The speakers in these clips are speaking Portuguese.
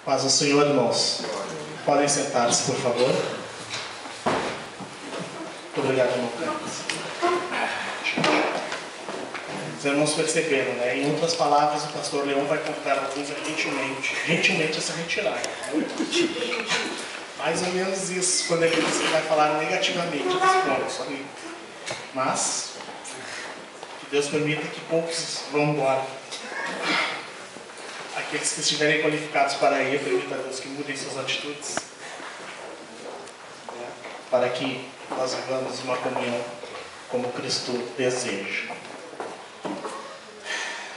Paz ao Senhor, irmãos. Podem sentar-se, por favor. Muito obrigado, irmão Carlos. Os irmãos perceberam, né? Em outras palavras, o pastor Leão vai convidar alguns gentilmente a se retirar. Mais ou menos isso, quando ele diz que vai falar negativamente dos pontos. Mas, que Deus permita que poucos vão embora. Aqueles que estiverem qualificados para ir, permita a Deus que mudem suas atitudes, para que nós vivamos uma comunhão como Cristo deseja.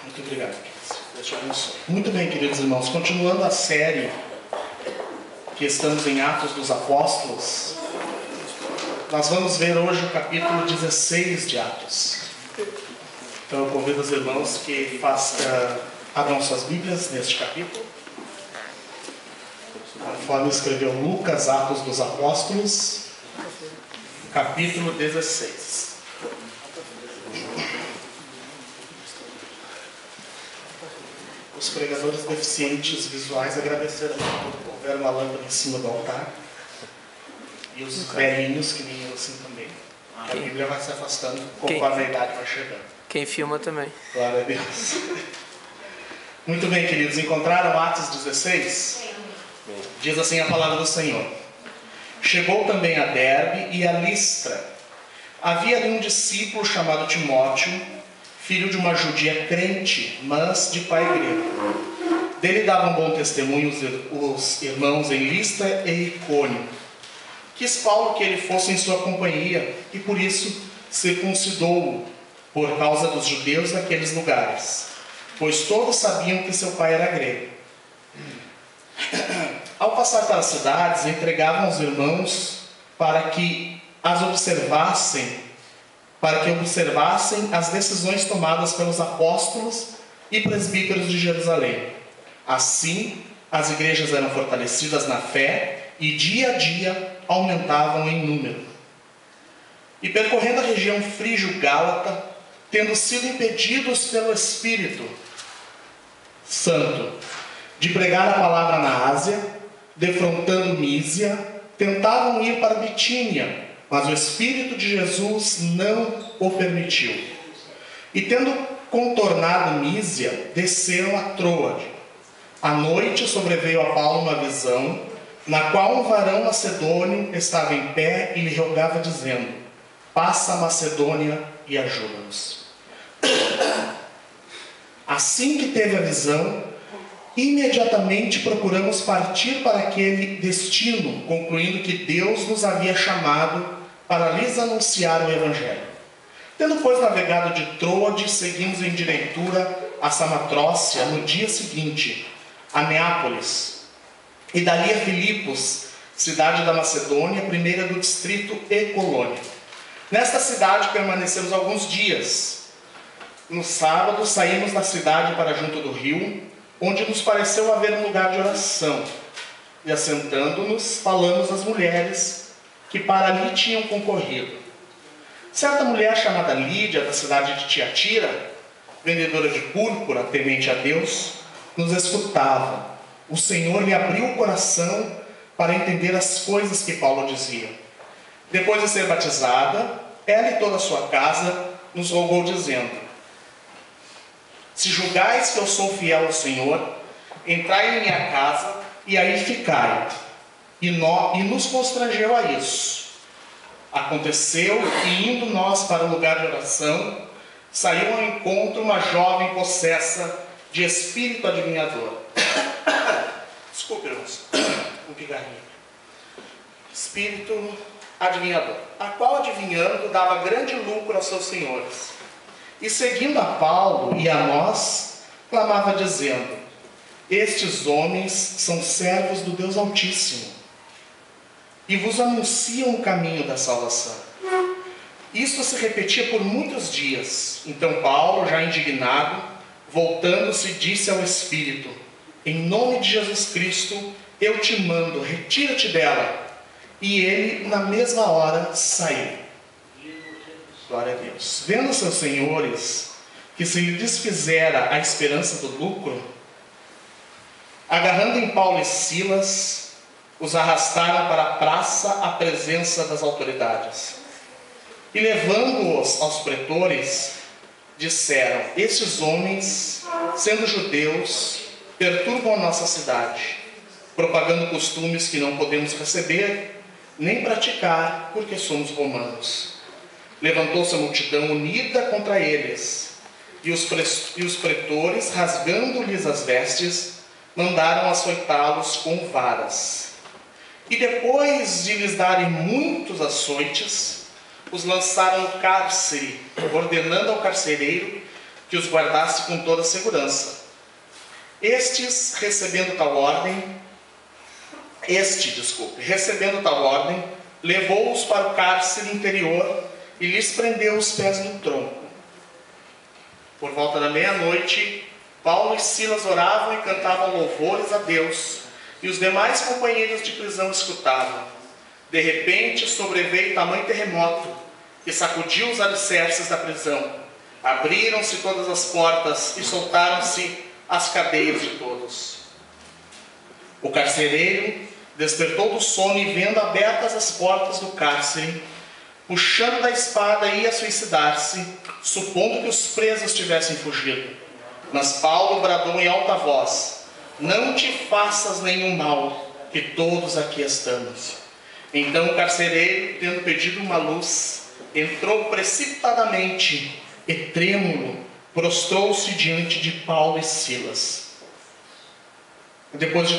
Muito obrigado, queridos. Deus te abençoe. Muito bem, queridos irmãos, continuando a série que estamos em Atos dos Apóstolos, nós vamos ver hoje o capítulo 16 de Atos. Então eu convido os irmãos que abram suas Bíblias neste capítulo, conforme escreveu Lucas, Atos dos Apóstolos, capítulo 16. Os pregadores deficientes visuais agradecerão por houver uma lâmpada em cima do altar, e os velhinhos, que nem eu assim também. A Bíblia vai se afastando conforme a idade vai chegando. Quem filma também. Glória a Deus. Muito bem, queridos, encontraram Atos 16? Diz assim a palavra do Senhor. Chegou também a Derbe e a Listra. Havia ali um discípulo chamado Timóteo, filho de uma judia crente, mas de pai grego. Dele davam bom testemunho os irmãos em Listra e Icônio. Quis Paulo que ele fosse em sua companhia, e por isso circuncidou-o, por causa dos judeus daqueles lugares, pois todos sabiam que seu pai era grego. Ao passar pelas cidades, entregavam os irmãos para que observassem as decisões tomadas pelos apóstolos e presbíteros de Jerusalém. Assim, as igrejas eram fortalecidas na fé e dia a dia aumentavam em número. E percorrendo a região frígio-gálata, tendo sido impedidos pelo Espírito Santo de pregar a palavra na Ásia, defrontando Mísia, tentavam ir para Bitínia, mas o Espírito de Jesus não o permitiu. E tendo contornado Mísia, desceram a Troade. À noite sobreveio a Paulo uma visão, na qual um varão macedônio estava em pé e lhe rogava, dizendo: passa a Macedônia e ajuda-nos. Assim que teve a visão, imediatamente procuramos partir para aquele destino, concluindo que Deus nos havia chamado para lhes anunciar o Evangelho. Tendo, pois, navegado de Troade, seguimos em direitura a Samatrócia no dia seguinte, a Neápolis, e dali a Filipos, cidade da Macedônia, primeira do distrito e colônia. Nesta cidade permanecemos alguns dias. No sábado saímos da cidade para junto do rio, onde nos pareceu haver um lugar de oração. E assentando-nos, falamos às mulheres que para ali tinham concorrido. Certa mulher chamada Lídia, da cidade de Tiatira, vendedora de púrpura, temente a Deus, nos escutava. O Senhor lhe abriu o coração para entender as coisas que Paulo dizia. Depois de ser batizada, ela e toda a sua casa nos rogou, dizendo: se julgais que eu sou fiel ao Senhor, entrai em minha casa e aí ficai. E nos constrangeu a isso. Aconteceu que, indo nós para o lugar de oração, saiu ao encontro uma jovem possessa de espírito adivinhador. Desculpe, irmãos, um pigarrinho. Espírito adivinhador, a qual, adivinhando, dava grande lucro aos seus senhores. E seguindo a Paulo e a nós, clamava dizendo: estes homens são servos do Deus Altíssimo, e vos anunciam o caminho da salvação. Isto se repetia por muitos dias. Então Paulo, já indignado, voltando-se, disse ao Espírito: em nome de Jesus Cristo, eu te mando, retira-te dela. E ele, na mesma hora, saiu. Glória a Deus. Vendo seus senhores que se lhe desfizera a esperança do lucro, Agarrando em Paulo e Silas, os arrastaram para a praça à presença das autoridades. E levando-os aos pretores, disseram: estes homens, sendo judeus, perturbam a nossa cidade, propagando costumes que não podemos receber, nem praticar, porque somos romanos. Levantou-se a multidão unida contra eles, e os pretores, rasgando-lhes as vestes, mandaram açoitá-los com varas. E depois de lhes darem muitos açoites, os lançaram no cárcere, ordenando ao carcereiro que os guardasse com toda a segurança. Recebendo tal ordem, levou-os para o cárcere interior e lhes prendeu os pés no tronco. Por volta da meia-noite, Paulo e Silas oravam e cantavam louvores a Deus, e os demais companheiros de prisão escutavam. De repente sobreveio tamanho terremoto, que sacudiu os alicerces da prisão. Abriram-se todas as portas e soltaram-se as cadeias de todos. O carcereiro despertou do sono e, vendo abertas as portas do cárcere, puxando da espada, ia suicidar-se, supondo que os presos tivessem fugido. Mas Paulo bradou em alta voz: não te faças nenhum mal, que todos aqui estamos. Então o carcereiro, tendo pedido uma luz, entrou precipitadamente e, trêmulo, prostrou-se diante de Paulo e Silas. Depois,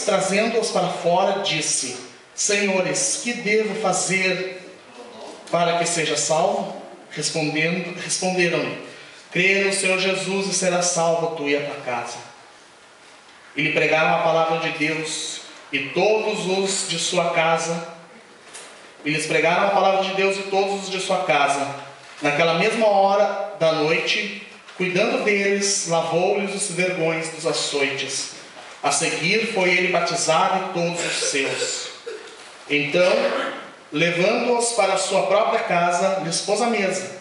trazendo-os para fora, disse: senhores, que devo fazer para que seja salvo? Responderam-lhe: crê no Senhor Jesus e serás salvo tu e a tua casa. E lhe pregaram a palavra de Deus, e todos os de sua casa. Naquela mesma hora da noite, cuidando deles, lavou-lhes os vergões dos açoites. A seguir foi ele batizado e todos os seus. Então, levando-os para a sua própria casa, lhes pôs à mesa.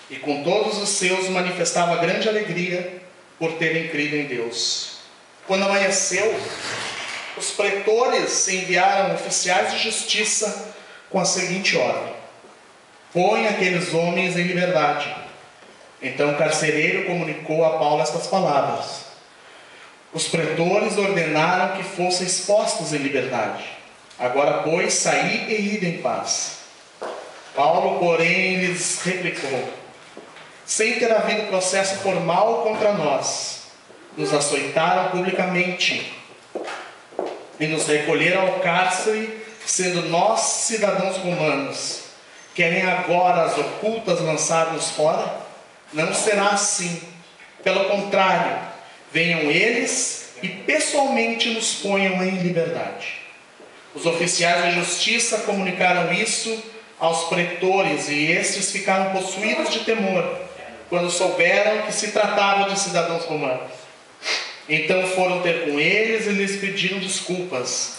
E com todos os seus manifestava grande alegria por terem crido em Deus. Quando amanheceu, os pretores enviaram oficiais de justiça com a seguinte ordem: põe aqueles homens em liberdade. Então o carcereiro comunicou a Paulo estas palavras. Os pretores ordenaram que fossem expostos em liberdade. Agora, pois, saí e ide em paz. Paulo, porém, lhes replicou: sem ter havido processo formal contra nós, nos açoitaram publicamente e nos recolheram ao cárcere, sendo nós cidadãos romanos. Querem agora as ocultas lançar-nos fora? Não será assim. Pelo contrário, venham eles e pessoalmente nos ponham em liberdade. Os oficiais de justiça comunicaram isso aos pretores, e estes ficaram possuídos de temor quando souberam que se tratava de cidadãos romanos. Então foram ter com eles e lhes pediram desculpas,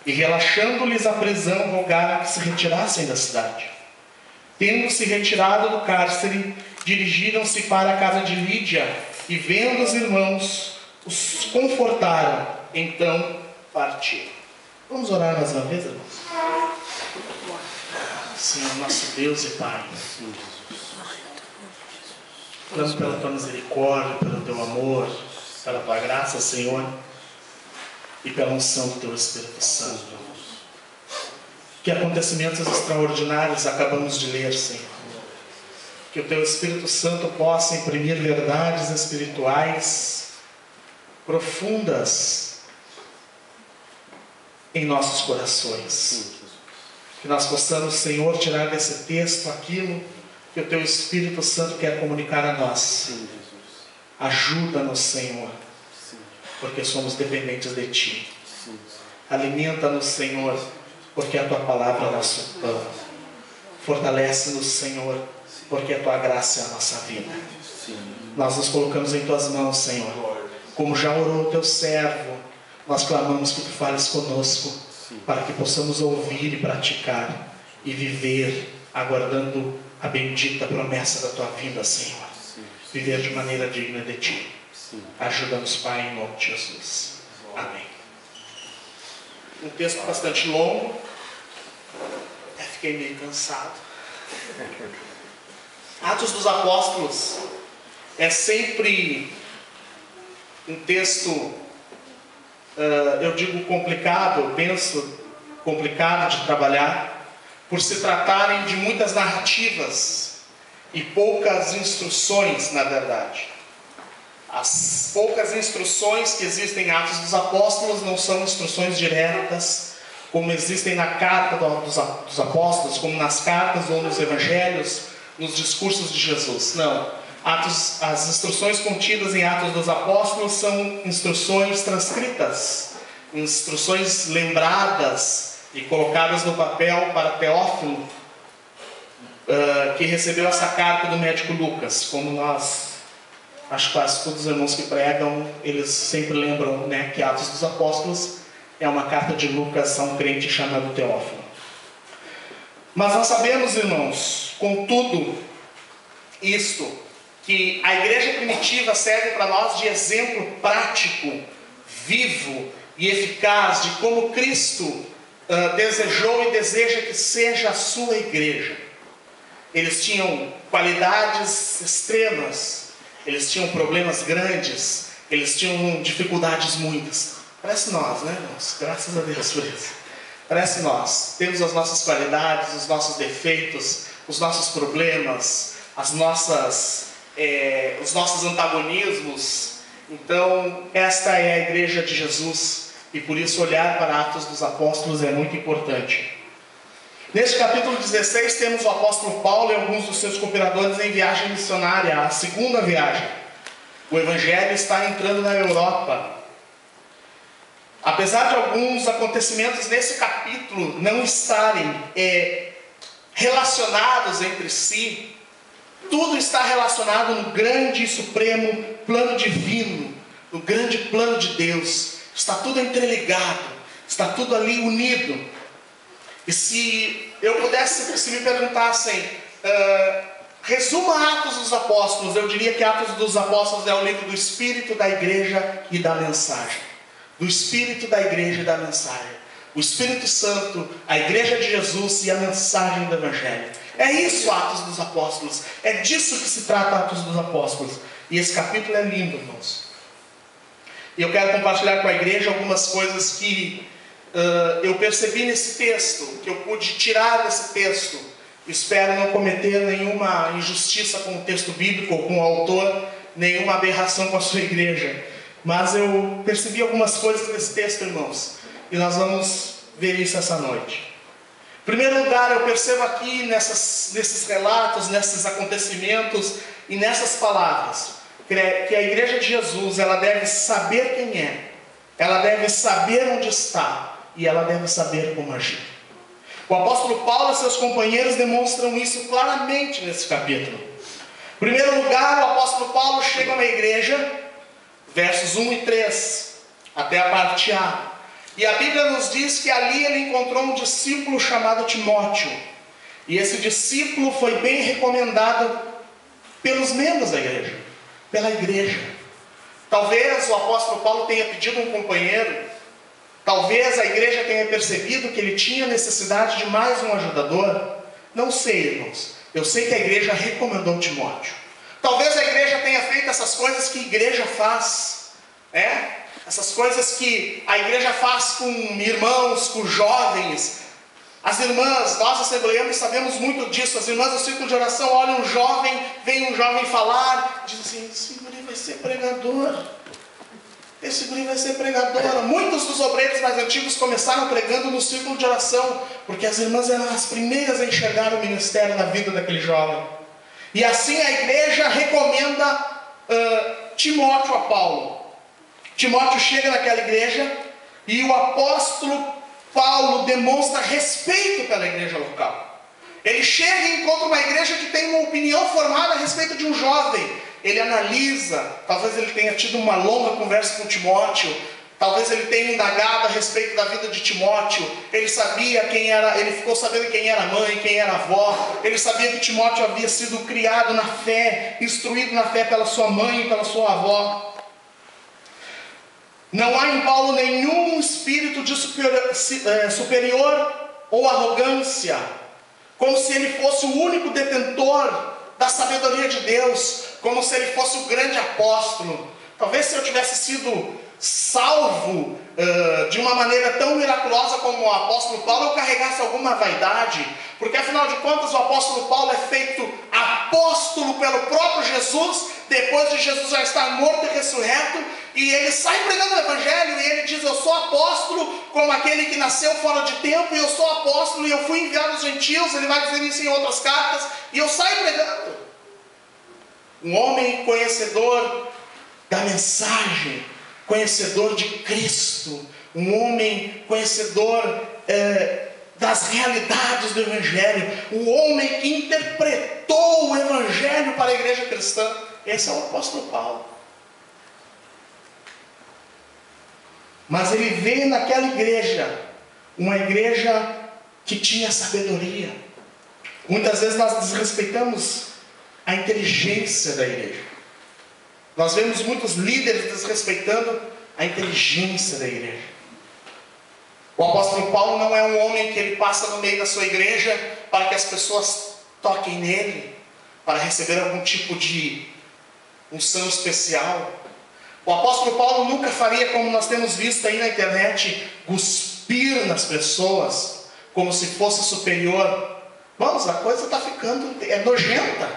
e relaxando-lhes a prisão, rogaram que se retirassem da cidade. Tendo-se retirado do cárcere, dirigiram-se para a casa de Lídia, e vendo os irmãos, os confortaram. Então partiram. Vamos orar mais uma vez, irmãos? Senhor, nosso Deus e Pai, oramos pela tua misericórdia, pelo teu amor, pela tua graça, Senhor, e pela unção do teu Espírito Santo. Que acontecimentos extraordinários acabamos de ler, Senhor. Que o teu Espírito Santo possa imprimir verdades espirituais profundas em nossos corações. Que nós possamos, Senhor, tirar desse texto aquilo que o teu Espírito Santo quer comunicar a nós. Ajuda-nos, Senhor, porque somos dependentes de Ti. Alimenta-nos, Senhor, porque a Tua palavra é o nosso pão. Fortalece-nos, Senhor, porque a Tua graça é a nossa vida. Nós nos colocamos em Tuas mãos, Senhor. Como já orou o Teu servo, nós clamamos que Tu fales conosco, para que possamos ouvir e praticar e viver, aguardando a bendita promessa da Tua vinda, Senhor. Viver de maneira digna de Ti. Sim. Ajuda-nos, Pai, em nome de Jesus. Amém. Um texto bastante longo. Fiquei meio cansado. Atos dos Apóstolos é sempre um texto, eu digo complicado, eu penso complicado de trabalhar, por se tratarem de muitas narrativas e poucas instruções, na verdade. As poucas instruções que existem em Atos dos Apóstolos não são instruções diretas, como existem na carta dos apóstolos, como nas cartas ou nos evangelhos, nos discursos de Jesus. Não. As instruções contidas em Atos dos Apóstolos são instruções transcritas, instruções lembradas e colocadas no papel para Teófilo, que recebeu essa carta do médico Lucas. Como nós, acho que quase todos os irmãos que pregam, eles sempre lembram, né, que Atos dos Apóstolos é uma carta de Lucas a um crente chamado Teófilo. Mas nós sabemos, irmãos, contudo, isto, que a igreja primitiva serve para nós de exemplo prático, vivo e eficaz de como Cristo desejou e deseja que seja a sua igreja. Eles tinham qualidades extremas, eles tinham problemas grandes, eles tinham dificuldades muitas. Parece nós, né, irmãos? Graças a Deus por isso. Parece nós. Temos as nossas qualidades, os nossos defeitos, os nossos problemas, os nossos antagonismos. Então, esta é a igreja de Jesus. E por isso olhar para Atos dos Apóstolos é muito importante. Neste capítulo 16 temos o apóstolo Paulo e alguns dos seus cooperadores em viagem missionária, a segunda viagem. O evangelho está entrando na Europa. Apesar de alguns acontecimentos nesse capítulo não estarem relacionados entre si, tudo está relacionado no grande e supremo plano divino, no grande plano de Deus. Está tudo interligado, está tudo ali unido. E se eu pudesse, se me perguntassem, resuma Atos dos Apóstolos, eu diria que Atos dos Apóstolos é o livro do Espírito, da Igreja e da mensagem. Do Espírito, da Igreja e da mensagem. O Espírito Santo, a Igreja de Jesus e a mensagem do Evangelho. É isso, Atos dos Apóstolos. É disso que se trata Atos dos Apóstolos. E esse capítulo é lindo, irmãos. E eu quero compartilhar com a igreja algumas coisas que eu percebi nesse texto, que eu pude tirar desse texto. Espero não cometer nenhuma injustiça com o texto bíblico ou com o autor, nenhuma aberração com a sua igreja. Mas eu percebi algumas coisas nesse texto, irmãos, e nós vamos ver isso essa noite. Em primeiro lugar, eu percebo aqui nesses relatos, nesses acontecimentos e nessas palavras, que a igreja de Jesus, ela deve saber quem é, ela deve saber onde está e ela deve saber como agir. O apóstolo Paulo e seus companheiros demonstram isso claramente nesse capítulo. Em primeiro lugar, o apóstolo Paulo chega na igreja, versos 1 e 3, até a parte A. E a Bíblia nos diz que ali ele encontrou um discípulo chamado Timóteo. E esse discípulo foi bem recomendado pelos membros da igreja, pela igreja. Talvez o apóstolo Paulo tenha pedido um companheiro. Talvez a igreja tenha percebido que ele tinha necessidade de mais um ajudador. Não sei, irmãos. Eu sei que a igreja recomendou Timóteo. Talvez a igreja tenha feito essas coisas que a igreja faz, essas coisas que a igreja faz com irmãos, com jovens. As irmãs, nós assembleanos sabemos muito disso. As irmãs do círculo de oração olham um jovem, vem um jovem falar, dizem assim: esse guri vai ser pregador. Esse guri vai ser pregadora. Muitos dos obreiros mais antigos começaram pregando no círculo de oração, porque as irmãs eram as primeiras a enxergar o ministério na vida daquele jovem. E assim a igreja recomenda Timóteo a Paulo. Timóteo chega naquela igreja e o apóstolo Paulo demonstra respeito pela igreja local. Ele chega e encontra uma igreja que tem uma opinião formada a respeito de um jovem. Ele analisa, talvez ele tenha tido uma longa conversa com Timóteo, talvez ele tenha indagado a respeito da vida de Timóteo. Ele sabia quem era, ele ficou sabendo quem era a mãe, quem era a avó. Ele sabia que Timóteo havia sido criado na fé, instruído na fé pela sua mãe e pela sua avó. Não há em Paulo nenhum espírito de superior ou arrogância, como se ele fosse o único detentor da sabedoria de Deus, como se ele fosse o grande apóstolo. Talvez se eu tivesse sido salvo de uma maneira tão miraculosa como o apóstolo Paulo, eu carregasse alguma vaidade, porque afinal de contas o apóstolo Paulo é feito apóstolo pelo próprio Jesus, depois de Jesus já estar morto e ressurreto, e ele sai pregando o evangelho, e ele diz: eu sou apóstolo como aquele que nasceu fora de tempo, e eu sou apóstolo e eu fui enviado aos gentios. Ele vai dizer isso em outras cartas, e eu saio pregando. Um homem conhecedor da mensagem, conhecedor de Cristo, um homem conhecedor das realidades do Evangelho, um homem que interpretou o Evangelho para a igreja cristã. Esse é o apóstolo Paulo. Mas ele vê naquela igreja uma igreja que tinha sabedoria. Muitas vezes nós desrespeitamos a inteligência da igreja. Nós vemos muitos líderes desrespeitando a inteligência da igreja. O apóstolo Paulo não é um homem que ele passa no meio da sua igreja para que as pessoas toquem nele, para receber algum tipo de unção especial. O apóstolo Paulo nunca faria, como nós temos visto aí na internet, cuspir nas pessoas como se fosse superior. Vamos, a coisa está ficando nojenta,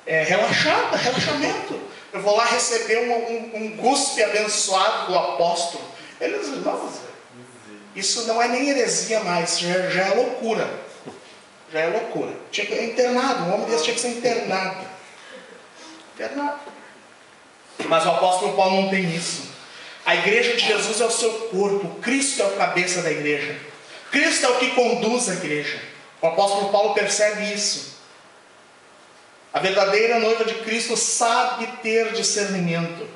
relaxamento. Eu vou lá receber um cuspe abençoado do apóstolo. Eles, irmãos, isso não é nem heresia mais, já é loucura. Já é loucura. Tinha que ser internado, um homem desse tinha que ser internado. Mas o apóstolo Paulo não tem isso. A igreja de Jesus é o seu corpo, Cristo é o cabeça da igreja, Cristo é o que conduz a igreja. O apóstolo Paulo percebe isso. A verdadeira noiva de Cristo sabe ter discernimento.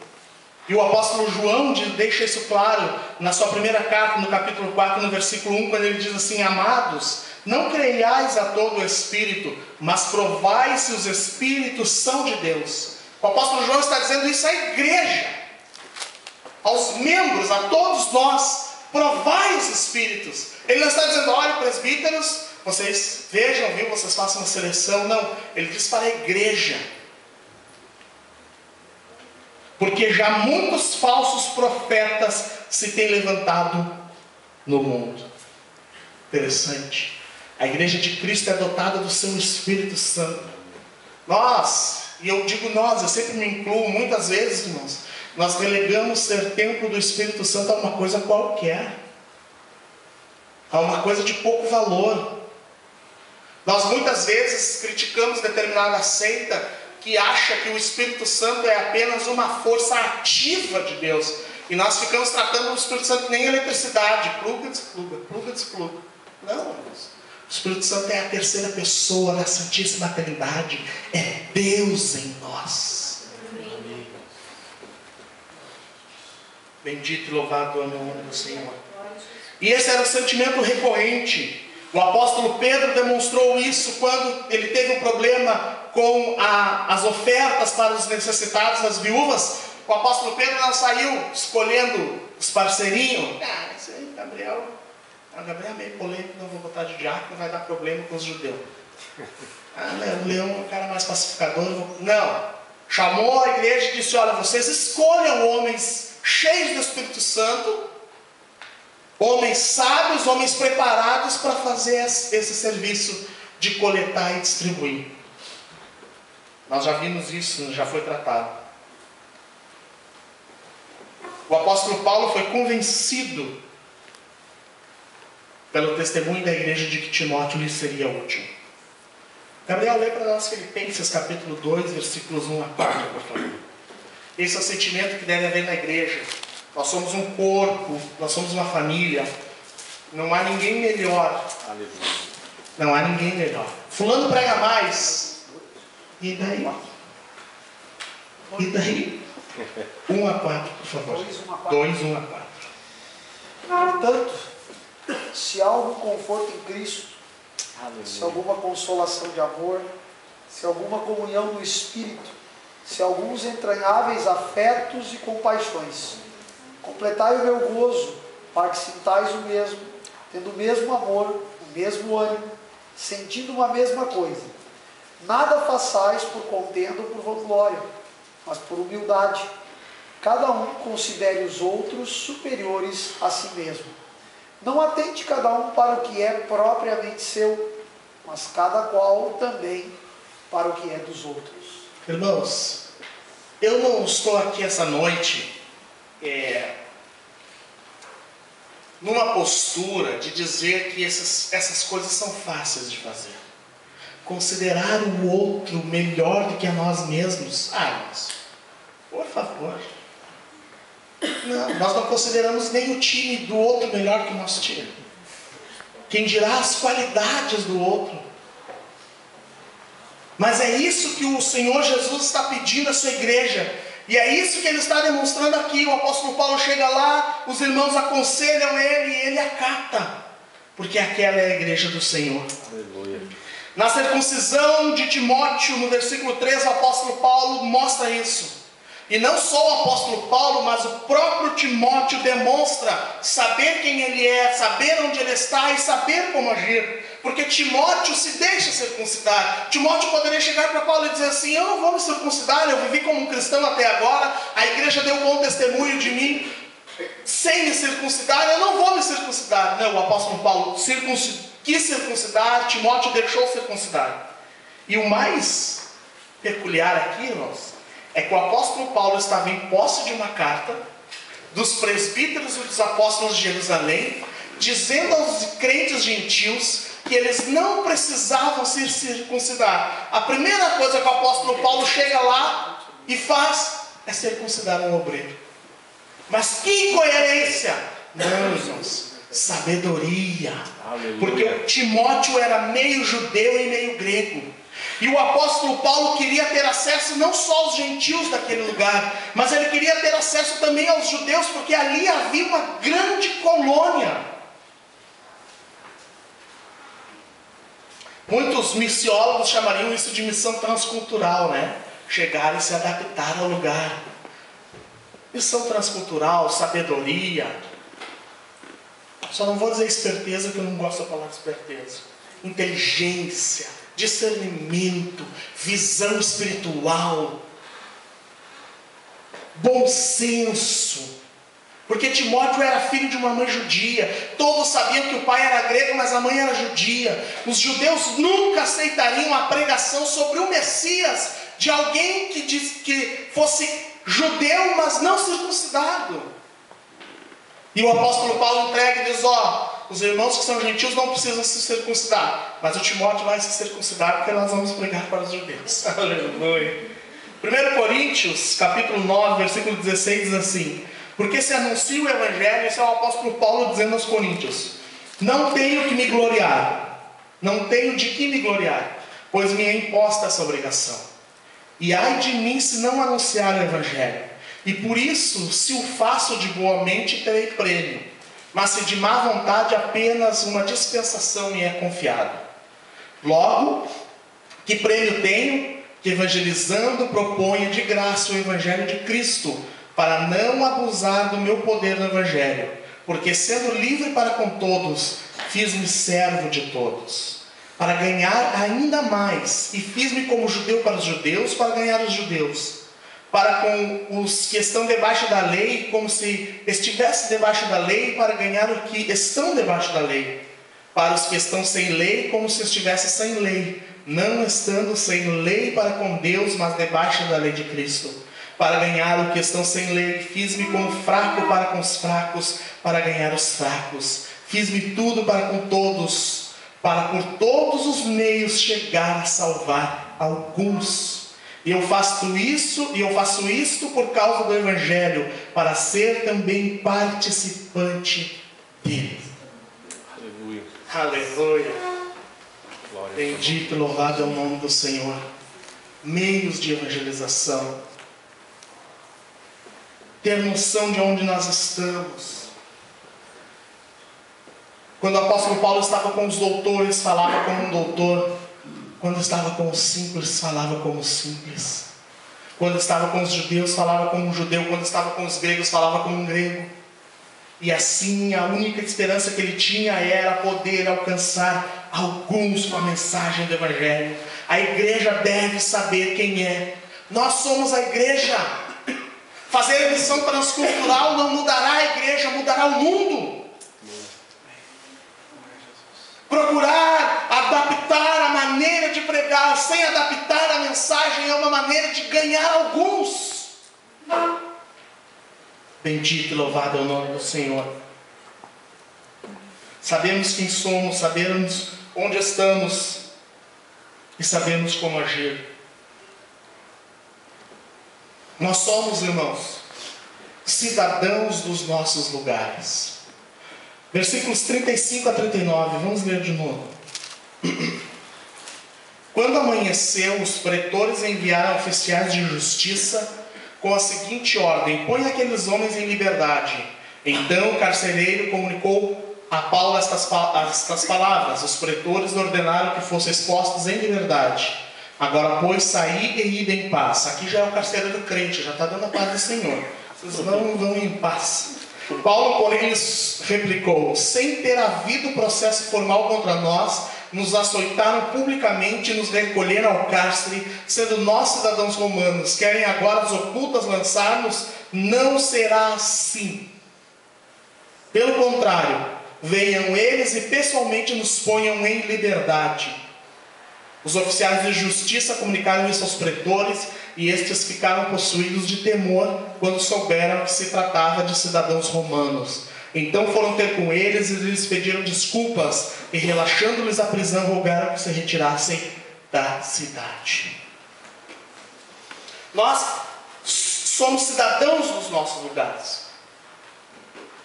E o apóstolo João deixa isso claro na sua primeira carta, no capítulo 4, no versículo 1, quando ele diz assim: amados, não creiais a todo o Espírito, mas provai se os Espíritos são de Deus. O apóstolo João está dizendo isso à igreja, aos membros, a todos nós: provai os Espíritos. Ele não está dizendo: olha, presbíteros, vocês vejam, viu, vocês façam uma seleção. Não, ele diz para a igreja. Porque já muitos falsos profetas se têm levantado no mundo. Interessante. A igreja de Cristo é dotada do seu Espírito Santo. Nós, e eu digo nós, eu sempre me incluo muitas vezes, irmãos, nós relegamos ser templo do Espírito Santo a uma coisa qualquer, a uma coisa de pouco valor. Nós muitas vezes criticamos determinada seita que acha que o Espírito Santo é apenas uma força ativa de Deus, e nós ficamos tratando o Espírito Santo que nem eletricidade, pluga, despluga, pluga, despluga. Não, irmãos. O Espírito Santo é a terceira pessoa da Santíssima Trindade, é Deus em nós. Amém. Bendito e louvado é o nome do Senhor. E esse era o sentimento recorrente. O apóstolo Pedro demonstrou isso quando ele teve um problema com as ofertas para os necessitados, as viúvas. O apóstolo Pedro não saiu escolhendo os parceirinhos. Esse aí, Gabriel é meio polêmico, não vou botar de diácono, vai dar problema com os judeus. O Leão é um cara mais pacificador. Não. Chamou a igreja e disse: olha, vocês escolham homens cheios do Espírito Santo, homens sábios, homens preparados para fazer esse serviço de coletar e distribuir. Nós já vimos isso, já foi tratado. O apóstolo Paulo foi convencido pelo testemunho da igreja de que Timóteo lhe seria útil. Gabriel, lê para nós Filipenses capítulo 2, versículos 1 a 4, por favor. Esse é o sentimento que deve haver na igreja. Nós somos um corpo, nós somos uma família. Não há ninguém melhor. Aleluia. Não há ninguém melhor. Fulano prega mais. E daí? E daí? 1 a 4, por favor. 2, 1 a 4. Portanto, se há algum conforto em Cristo, se alguma consolação de amor, se alguma comunhão no Espírito, se alguns entranháveis afetos e compaixões, Completai o meu gozo, para que sintais o mesmo, tendo o mesmo amor, o mesmo ânimo, sentindo uma mesma coisa. Nada façais por contenda ou por vanglória, mas por humildade. Cada um considere os outros superiores a si mesmo. Não atente cada um para o que é propriamente seu, mas cada qual também para o que é dos outros. Irmãos, eu não estou aqui essa noite numa postura de dizer que essas coisas são fáceis de fazer. Considerar o outro melhor do que a nós mesmos. Irmãos, por favor. Não, nós não consideramos nem o time do outro melhor que o nosso time. Quem dirá as qualidades do outro. Mas é isso que o Senhor Jesus está pedindo à sua igreja. E é isso que ele está demonstrando aqui. O apóstolo Paulo chega lá, os irmãos aconselham ele e ele acata. Porque aquela é a igreja do Senhor. Aleluia. Na circuncisão de Timóteo, no versículo 3, o apóstolo Paulo mostra isso. E não só o apóstolo Paulo, mas o próprio Timóteo demonstra saber quem ele é, saber onde ele está e saber como agir. Porque Timóteo se deixa circuncidar. Timóteo poderia chegar para Paulo e dizer assim: eu não vou me circuncidar, eu vivi como um cristão até agora, a igreja deu bom testemunho de mim, sem me circuncidar, eu não vou me circuncidar. Não, o apóstolo Paulo quis circuncidar, Timóteo deixou circuncidar. E o mais peculiar aqui, irmãos, é que o apóstolo Paulo estava em posse de uma carta dos presbíteros e dos apóstolos de Jerusalém, dizendo aos crentes gentios que eles não precisavam se circuncidar. A primeira coisa que o apóstolo Paulo chega lá e faz é circuncidar um obreiro. Mas que incoerência! Não, irmãos, sabedoria. Porque o Timóteo era meio judeu e meio grego. E o apóstolo Paulo queria ter acesso não só aos gentios daquele lugar, mas ele queria ter acesso também aos judeus, porque ali havia uma grande colônia. Muitos missiólogos chamariam isso de missão transcultural, né? Chegar e se adaptar ao lugar. Missão transcultural, sabedoria. Só não vou dizer esperteza, que eu não gosto da palavra esperteza. Inteligência, discernimento, visão espiritual, bom senso. Porque Timóteo era filho de uma mãe judia. Todos sabiam que o pai era grego, mas a mãe era judia. Os judeus nunca aceitariam a pregação sobre o Messias de alguém que fosse judeu, mas não circuncidado. E o apóstolo Paulo entrega e diz: os irmãos que são gentios não precisam se circuncidar, mas o Timóteo vai se circuncidar, porque nós vamos pregar para os judeus. Aleluia. 1 Coríntios, capítulo 9, versículo 16, diz assim: porque se anuncia o evangelho, esse é o apóstolo Paulo dizendo aos coríntios: não tenho que me gloriar, não tenho de que me gloriar, pois me é imposta essa obrigação. E ai de mim se não anunciar o evangelho. E por isso, se o faço de boa mente, terei prêmio. Mas se de má vontade, apenas uma dispensação me é confiada. Logo, que prêmio tenho? Que evangelizando proponho de graça o evangelho de Cristo, para não abusar do meu poder no evangelho. Porque sendo livre para com todos, fiz-me servo de todos, para ganhar ainda mais. E fiz-me como judeu para os judeus, para ganhar os judeus. Para com os que estão debaixo da lei, como se estivesse debaixo da lei, para ganhar os que estão debaixo da lei. Para os que estão sem lei, como se estivesse sem lei, não estando sem lei para com Deus, mas debaixo da lei de Cristo. Para ganhar os que estão sem lei, fiz-me como fraco para com os fracos, para ganhar os fracos. Fiz-me tudo para com todos, para por todos os meios chegar a salvar alguns. E eu faço isto por causa do evangelho, para ser também participante dele. Aleluia. Aleluia. Glória. Bendito e louvado é o nome do Senhor. Meios de evangelização. Ter noção de onde nós estamos. Quando o apóstolo Paulo estava com os doutores, falava como um doutor. Quando estava com os simples, falava como simples. Quando estava com os judeus, falava como um judeu. Quando estava com os gregos, falava como um grego. E assim, a única esperança que ele tinha era poder alcançar alguns com a mensagem do Evangelho. A igreja deve saber quem é. Nós somos a igreja. Fazer missão transcultural não mudará a igreja, mudará o mundo. Procurar adaptar a maneira de pregar sem adaptar a mensagem é uma maneira de ganhar alguns. Bendito e louvado é o nome do Senhor. Sabemos quem somos, sabemos onde estamos e sabemos como agir. Nós somos, irmãos, cidadãos dos nossos lugares. Versículos 35 a 39, vamos ler de novo. Quando amanheceu, os pretores enviaram oficiais de justiça com a seguinte ordem: põe aqueles homens em liberdade. Então o carcereiro comunicou a Paulo estas palavras: os pretores ordenaram que fossem expostos em liberdade. Agora, pois, saí e ide em paz. Aqui já é o carcereiro crente, já está dando a paz do Senhor. Vocês vão em paz. Paulo, porém, lhes replicou: sem ter havido processo formal contra nós, nos açoitaram publicamente e nos recolheram ao cárcere, sendo nós cidadãos romanos. Querem agora as ocultas lançar-nos? Não será assim. Pelo contrário, venham eles e pessoalmente nos ponham em liberdade. Os oficiais de justiça comunicaram isso aos pretores, e estes ficaram possuídos de temor quando souberam que se tratava de cidadãos romanos. Então foram ter com eles e lhes pediram desculpas, e relaxando-lhes a prisão, rogaram que se retirassem da cidade. Nós somos cidadãos dos nossos lugares.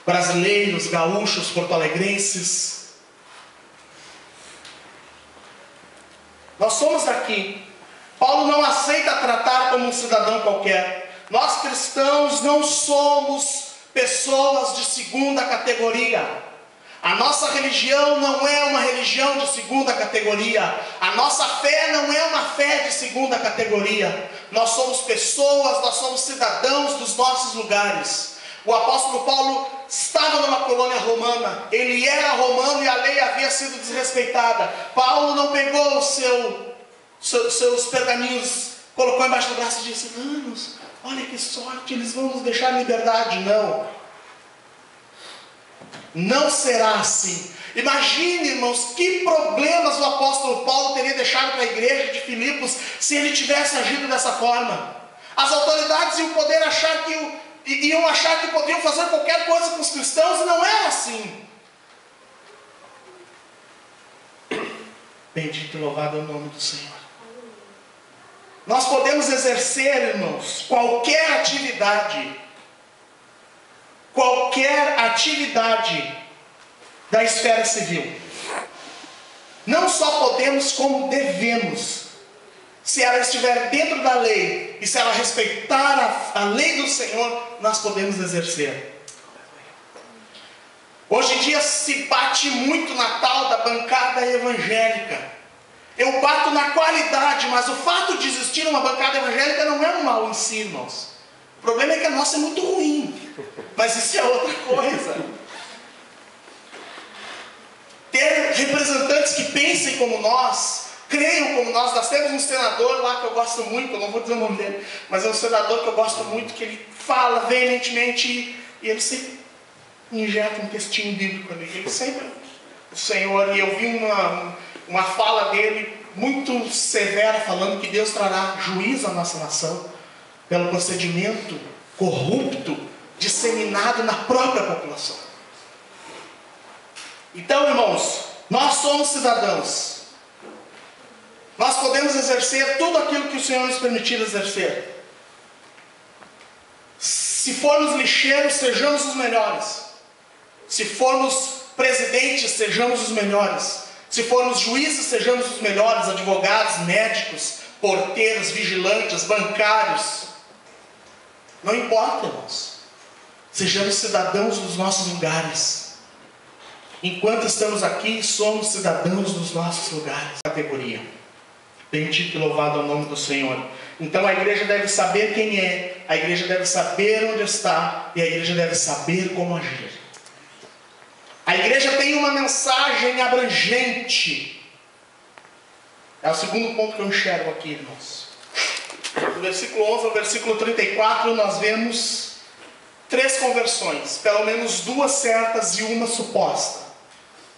Brasileiros, gaúchos, porto-alegrenses. Nós somos daqui. Paulo não aceita tratar como um cidadão qualquer. Nós cristãos não somos pessoas de segunda categoria. A nossa religião não é uma religião de segunda categoria. A nossa fé não é uma fé de segunda categoria. Nós somos pessoas, nós somos cidadãos dos nossos lugares. O apóstolo Paulo estava numa colônia romana. Ele era romano e a lei havia sido desrespeitada. Paulo não pegou seus pergaminhos, colocou embaixo do braço e disse: "Manos, olha que sorte, eles vão nos deixar em liberdade." Não. Não será assim. Imagine, irmãos, que problemas o apóstolo Paulo teria deixado para a igreja de Filipos se ele tivesse agido dessa forma. As autoridades iam poder achar que podiam fazer qualquer coisa com os cristãos, e não era assim. Bendito e louvado é o nome do Senhor. Nós podemos exercer, irmãos, qualquer atividade da esfera civil. Não só podemos, como devemos. Se ela estiver dentro da lei e se ela respeitar a lei do Senhor, nós podemos exercer. Hoje em dia se bate muito na tal da bancada evangélica. Eu bato na qualidade, mas o fato de existir uma bancada evangélica não é um mal em si, irmãos. O problema é que a nossa é muito ruim, mas isso é outra coisa. Ter representantes que pensem como nós, creiam como nós. Nós temos um senador lá que eu gosto muito, eu não vou dizer o nome dele, mas é um senador que eu gosto muito, que ele fala veementemente e ele sempre injeta um textinho bíblico ali. Ele sempre, o Senhor, e eu vi uma fala dele muito severa, falando que Deus trará juízo à nossa nação pelo procedimento corrupto disseminado na própria população. Então, irmãos, nós somos cidadãos. Nós podemos exercer tudo aquilo que o Senhor nos permitir exercer. Se formos lixeiros, sejamos os melhores. Se formos presidentes, sejamos os melhores. Se formos juízes, sejamos os melhores. Advogados, médicos, porteiros, vigilantes, bancários. Não importa, irmãos. Sejamos cidadãos dos nossos lugares. Enquanto estamos aqui, somos cidadãos dos nossos lugares. Categoria. Bendito e louvado é o nome do Senhor. Então a igreja deve saber quem é, a igreja deve saber onde está, e a igreja deve saber como agir. A igreja tem uma mensagem abrangente. É o segundo ponto que eu enxergo aqui, irmãos. Do versículo 11 ao versículo 34, nós vemos 3 conversões, pelo menos 2 certas e uma suposta.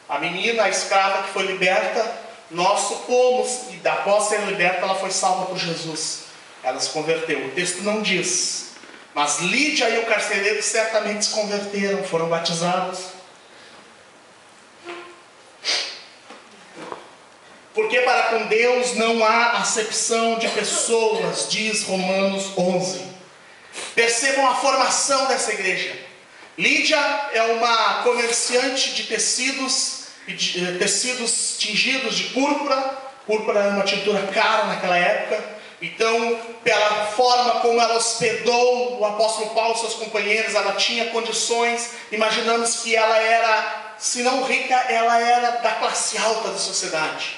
A menina, a escrava que foi liberta, nós supomos, e após ser liberta, ela foi salva por Jesus. Ela se converteu. O texto não diz, mas Lídia e o carcereiro certamente se converteram, foram batizados. Porque para com Deus não há acepção de pessoas, diz Romanos 11. Percebam a formação dessa igreja. Lídia é uma comerciante de tecidos tingidos de púrpura. Púrpura era uma tintura cara naquela época. Então, pela forma como ela hospedou o apóstolo Paulo e seus companheiros, ela tinha condições. Imaginamos que ela era, se não rica, ela era da classe alta da sociedade.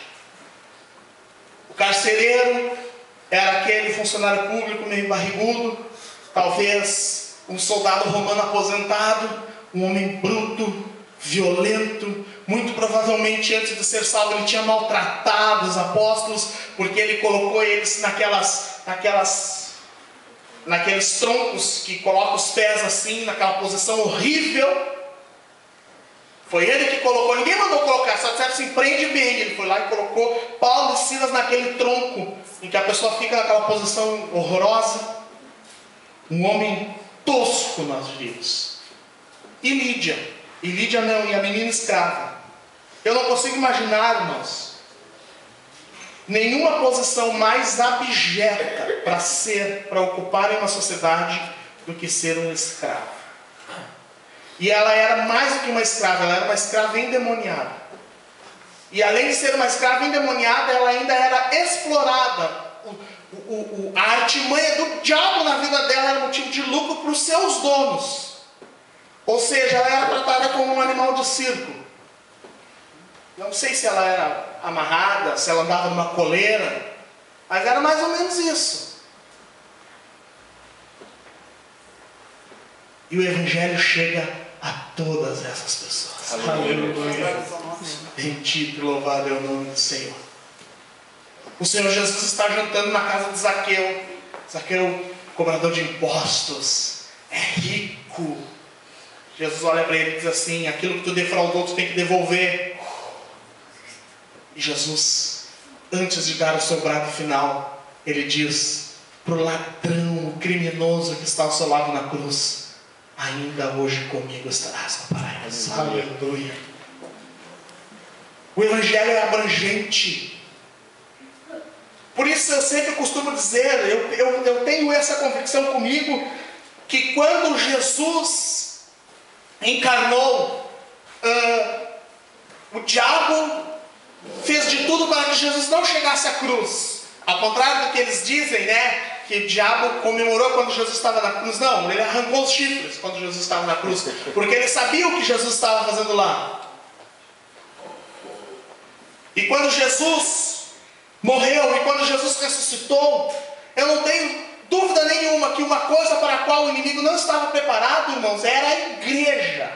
O carcereiro era aquele funcionário público meio barrigudo, talvez um soldado romano aposentado, um homem bruto, violento. Muito provavelmente antes de ser salvo ele tinha maltratado os apóstolos, porque ele colocou eles naqueles troncos que colocam os pés assim, naquela posição horrível. Foi ele que colocou, ninguém mandou colocar, só disseram assim, prende bem. Ele foi lá e colocou Paulo e Silas naquele tronco, em que a pessoa fica naquela posição horrorosa. Um homem tosco nós vimos. E Lídia não, e a menina escrava. Eu não consigo imaginar, irmãos, nenhuma posição mais abjeta para ocupar em uma sociedade do que ser um escravo. E ela era mais do que uma escrava, ela era uma escrava endemoniada. E além de ser uma escrava endemoniada, ela ainda era explorada. A artimanha do diabo na vida dela era motivo de lucro para os seus donos. Ou seja, ela era tratada como um animal de circo. Não sei se ela era amarrada, se ela andava numa coleira, mas era mais ou menos isso. E o Evangelho chega a todas essas pessoas. Aleluia. Bendito e louvado é o nome do Senhor. O Senhor Jesus está jantando na casa de Zaqueu. Zaqueu, cobrador de impostos, é rico. Jesus olha para ele e diz assim, aquilo que tu defraudou, tu tem que devolver. E Jesus, antes de dar o seu brado final, ele diz para o ladrão, o criminoso que está ao seu lado na cruz, ainda hoje comigo estarás no paraíso. Aleluia. O Evangelho é abrangente. Por isso eu sempre costumo dizer, eu tenho essa convicção comigo, que quando Jesus encarnou, o diabo fez de tudo para que Jesus não chegasse à cruz. Ao contrário do que eles dizem, né? Que o diabo comemorou quando Jesus estava na cruz. Não, ele arrancou os chifres quando Jesus estava na cruz, porque ele sabia o que Jesus estava fazendo lá. E quando Jesus morreu e quando Jesus ressuscitou, eu não tenho dúvida nenhuma que uma coisa para a qual o inimigo não estava preparado, irmãos, era a igreja.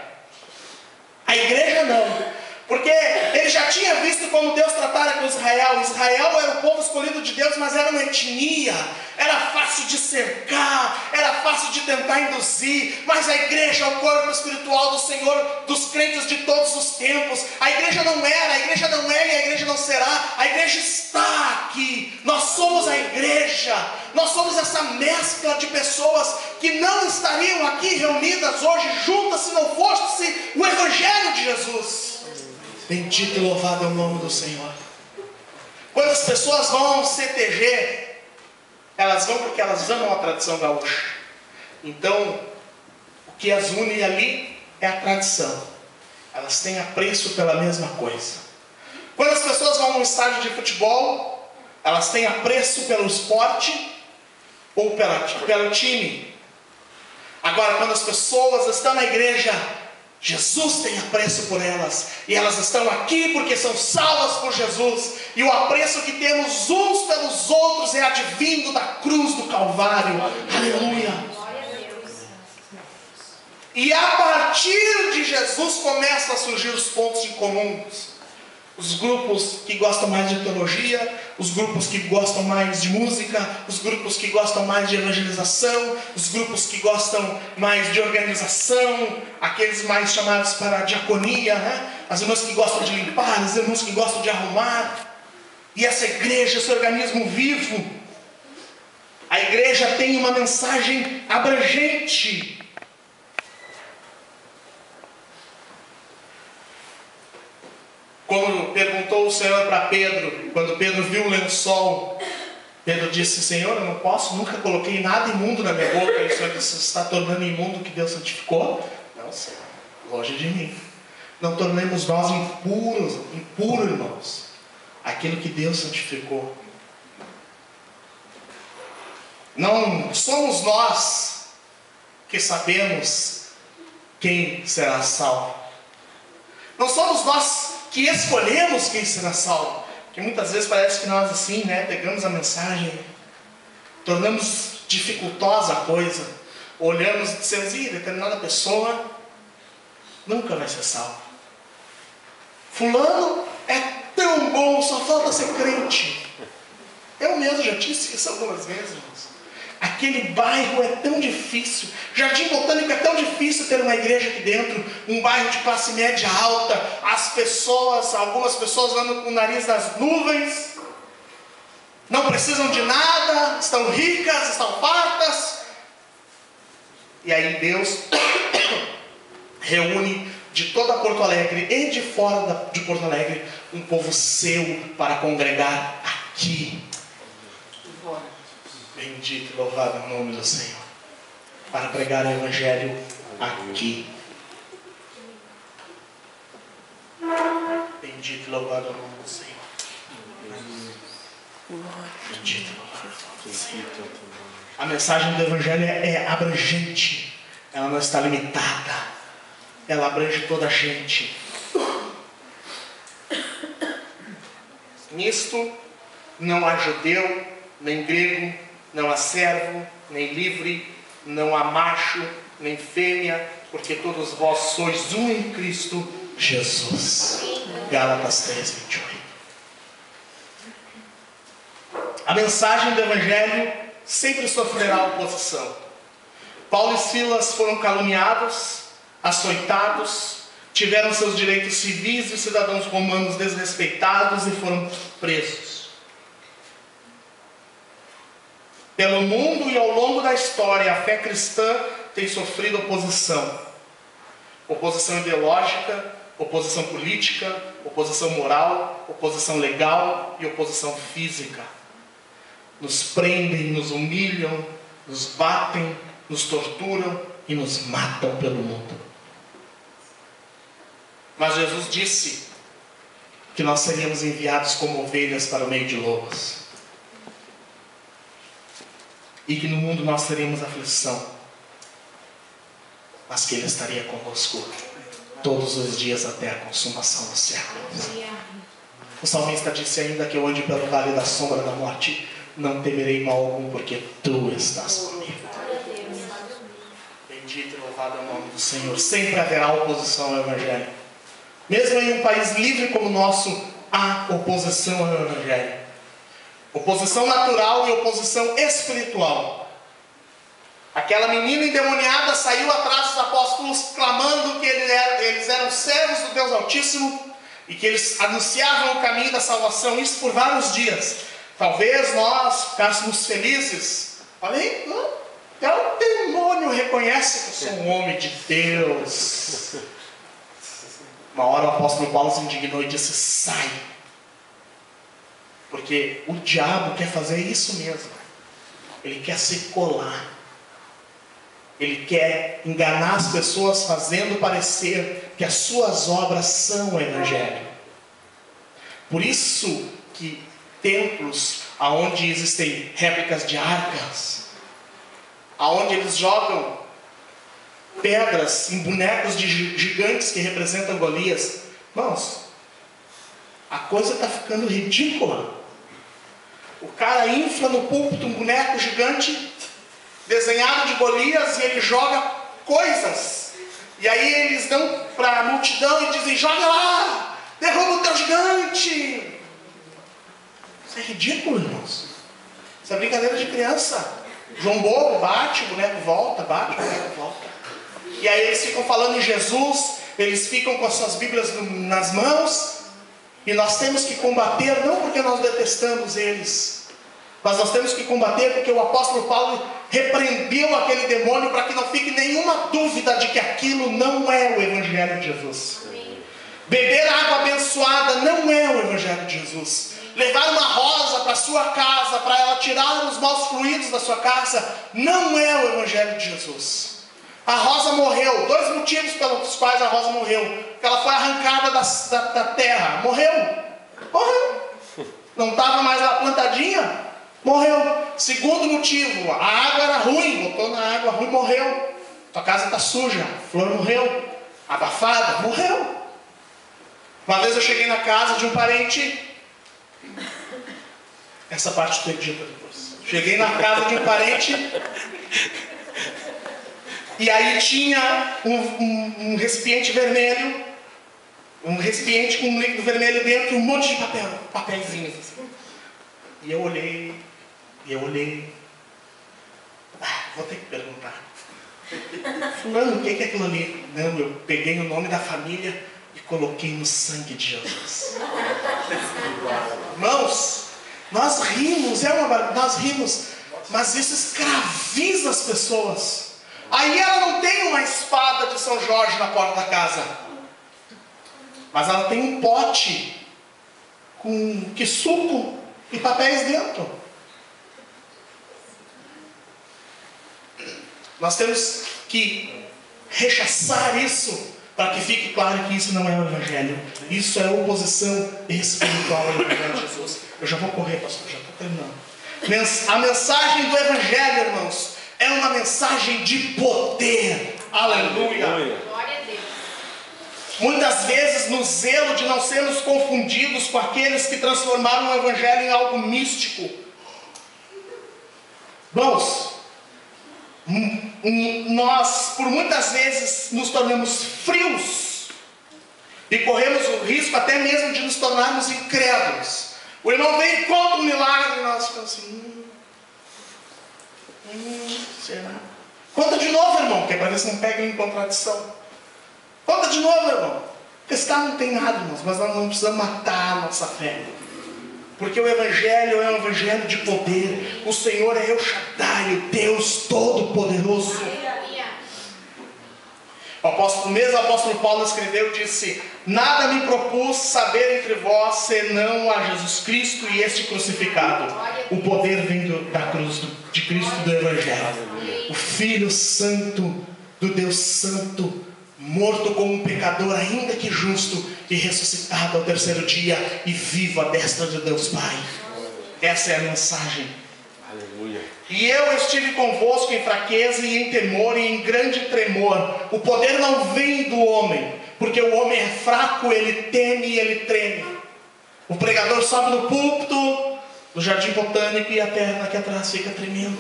A igreja não. Porque ele já tinha visto como Deus tratara com Israel. Israel era o povo escolhido de Deus, mas era uma etnia. Era fácil de cercar, era fácil de tentar induzir. Mas a igreja é o corpo espiritual do Senhor, dos crentes de todos os tempos. A igreja não era, a igreja não é e a igreja não será. A igreja está aqui. Nós somos a igreja. Nós somos essa mescla de pessoas que não estariam aqui reunidas hoje juntas se não fosse o Evangelho de Jesus. Bendito e louvado é o nome do Senhor. Quando as pessoas vão ao CTG, elas vão porque elas amam a tradição gaúcha. Então, o que as une ali é a tradição. Elas têm apreço pela mesma coisa. Quando as pessoas vão a um estádio de futebol, elas têm apreço pelo esporte ou pelo time. Agora, quando as pessoas estão na igreja, Jesus tem apreço por elas, e elas estão aqui porque são salvas por Jesus, e o apreço que temos uns pelos outros é advindo da cruz do Calvário. Aleluia! E a partir de Jesus começam a surgir os pontos em comuns. Os grupos que gostam mais de teologia, os grupos que gostam mais de música, os grupos que gostam mais de evangelização, os grupos que gostam mais de organização, aqueles mais chamados para a diaconia, né? As irmãs que gostam de limpar, as irmãs que gostam de arrumar. E essa igreja, esse organismo vivo, a igreja tem uma mensagem abrangente. Como perguntou o Senhor para Pedro, quando Pedro viu o lençol, Pedro disse: Senhor, eu não posso, nunca coloquei nada imundo na minha boca. E o Senhor disse: você está tornando imundo o que Deus santificou? Não, Senhor, longe de mim. Não tornemos nós impuros, irmãos, aquilo que Deus santificou. Não somos nós que sabemos quem será salvo. Não somos nós que escolhemos quem será salvo. Porque muitas vezes parece que nós assim, né, pegamos a mensagem, tornamos dificultosa a coisa, olhamos e dizemos: determinada pessoa nunca vai ser salva. Fulano é tão bom, só falta ser crente. Eu mesmo já disse isso algumas vezes, irmãos. Aquele bairro é tão difícil, Jardim Botânico é tão difícil ter uma igreja aqui dentro, um bairro de classe média alta, algumas pessoas andam com o nariz nas nuvens, não precisam de nada, estão ricas, estão fartas. E aí Deus reúne de toda Porto Alegre e de fora de Porto Alegre um povo seu para congregar aqui. Bendito e louvado é o nome do Senhor, para pregar o Evangelho aqui. Bendito e louvado é o nome do Senhor. Bendito e louvado é o nome do Senhor. A mensagem do Evangelho é abrangente, ela não está limitada, ela abrange toda a gente. Nisto não há judeu, nem grego, não há servo, nem livre, não há macho, nem fêmea, porque todos vós sois um em Cristo Jesus. Gálatas 3:28. A mensagem do Evangelho sempre sofrerá oposição. Paulo e Silas foram caluniados, açoitados, tiveram seus direitos civis e cidadãos romanos desrespeitados e foram presos. Pelo mundo e ao longo da história, a fé cristã tem sofrido oposição. Oposição ideológica, oposição política, oposição moral, oposição legal e oposição física. Nos prendem, nos humilham, nos batem, nos torturam e nos matam pelo mundo. Mas Jesus disse que nós seríamos enviados como ovelhas para o meio de lobos. E que no mundo nós teríamos aflição, mas que Ele estaria conosco todos os dias até a consumação dos séculos. O salmista disse: ainda que eu ande pelo vale da sombra da morte, não temerei mal algum, porque Tu estás comigo. Bendito e louvado é o nome do Senhor. Sempre haverá oposição ao Evangelho. Mesmo em um país livre como o nosso, há oposição ao Evangelho. Oposição natural e oposição espiritual. Aquela menina endemoniada saiu atrás dos apóstolos clamando que eles eram servos do Deus Altíssimo e que eles anunciavam o caminho da salvação, isso por vários dias. Talvez nós ficássemos felizes. Falei, até o demônio reconhece que eu sou um homem de Deus. Uma hora o apóstolo Paulo se indignou e disse: sai. Porque o diabo quer fazer isso mesmo. Ele quer se colar. Ele quer enganar as pessoas fazendo parecer que as suas obras são o Evangelho. Por isso que templos onde existem réplicas de arcas, aonde eles jogam pedras em bonecos de gigantes que representam Golias. Irmãos, a coisa está ficando ridícula. O cara infla no púlpito um boneco gigante desenhado de Golias e ele joga coisas. E aí eles dão para a multidão e dizem: joga lá, derruba o teu gigante. Isso é ridículo, irmãos. Isso é brincadeira de criança. João Bobo bate, o boneco volta, bate, o boneco volta. E aí eles ficam falando em Jesus, eles ficam com as suas Bíblias nas mãos. E nós temos que combater, não porque nós detestamos eles, mas nós temos que combater porque o apóstolo Paulo repreendeu aquele demônio para que não fique nenhuma dúvida de que aquilo não é o Evangelho de Jesus. Beber água abençoada não é o Evangelho de Jesus. Levar uma rosa para sua casa, para ela tirar os maus fluidos da sua casa, não é o Evangelho de Jesus. A rosa morreu. 2 motivos pelos quais a rosa morreu: porque ela foi arrancada da terra. Morreu. Não estava mais lá plantadinha. Morreu. Segundo motivo: a água era ruim. Botou na água ruim, morreu. Tua casa está suja. A flor morreu. Abafada, morreu. Uma vez eu cheguei na casa de um parente. Essa parte tu edita depois. Cheguei na casa de um parente. E aí tinha um recipiente vermelho, um recipiente com um líquido vermelho dentro, um monte de papelzinhos assim. E eu olhei, vou ter que perguntar. Fulano, o que é aquilo ali? Não, eu peguei o nome da família e coloquei no sangue de Jesus. Irmãos, nós rimos, mas isso escraviza as pessoas. Aí ela não tem uma espada de São Jorge na porta da casa, mas ela tem um pote com suco e papéis dentro. Nós temos que rechaçar isso, para que fique claro que isso não é o Evangelho. Isso é oposição espiritual ao Evangelho de Jesus. Eu já vou correr, pastor, já estou terminando. A mensagem do Evangelho, irmãos, é uma mensagem de poder. Aleluia. Glória a Deus. Muitas vezes, no zelo de não sermos confundidos com aqueles que transformaram o Evangelho em algo místico. Irmãos, nós por muitas vezes nos tornamos frios e corremos o risco até mesmo de nos tornarmos incrédulos. O irmão vem e conta um milagre e nós ficamos assim: será? Conta de novo, irmão, que é para ver se não pega em contradição. Conta de novo, irmão. Porque esse cara não tem nada, irmãos, mas nós não precisamos matar a nossa fé. Porque o Evangelho é um Evangelho de poder. O Senhor é El Shaddai, o Deus Todo-Poderoso. O mesmo apóstolo Paulo escreveu e disse: nada me propus saber entre vós, senão a Jesus Cristo e este crucificado. O poder vem da cruz de Cristo, do Evangelho. O Filho Santo, do Deus Santo, morto como um pecador, ainda que justo, e ressuscitado ao terceiro dia, e vivo à destra de Deus Pai. Essa é a mensagem. Aleluia. E eu estive convosco em fraqueza e em temor e em grande tremor. O poder não vem do homem, porque o homem é fraco, ele teme e ele treme. O pregador sobe no púlpito do Jardim Botânico e a perna aqui atrás fica tremendo.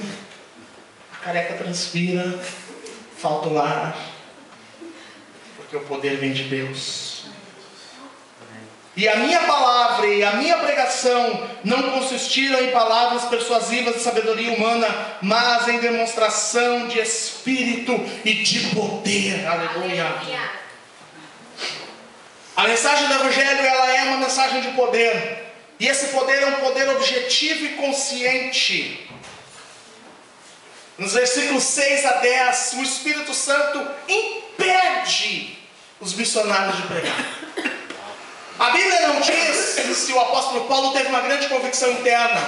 A careca transpira, falta o ar, porque o poder vem de Deus. E a minha palavra e a minha pregação não consistiram em palavras persuasivas de sabedoria humana, mas em demonstração de Espírito e de poder. Aleluia. A mensagem do Evangelho, ela é uma mensagem de poder. E esse poder é um poder objetivo e consciente. Nos versículos 6 a 10, o Espírito Santo impede os missionários de pregar. A Bíblia não diz se o apóstolo Paulo teve uma grande convicção interna.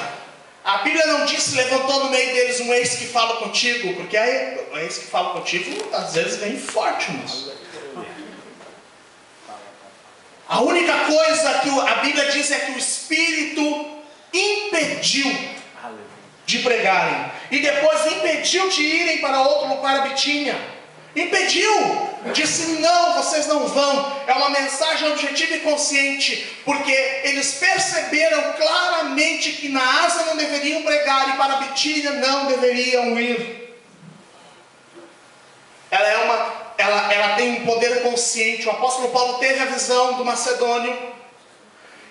A Bíblia não diz se levantou no meio deles um ex que fala contigo, porque aí o ex que fala contigo às vezes vem forte, mas a única coisa que a Bíblia diz é que o Espírito impediu de pregarem, e depois impediu de irem para outro lugar, a Bitínia. Impediu, disse não, vocês não vão. É uma mensagem objetiva e consciente, porque eles perceberam claramente que na Ásia não deveriam pregar e para a Bitínia não deveriam ir. Ela tem um poder consciente. O apóstolo Paulo teve a visão do macedônio,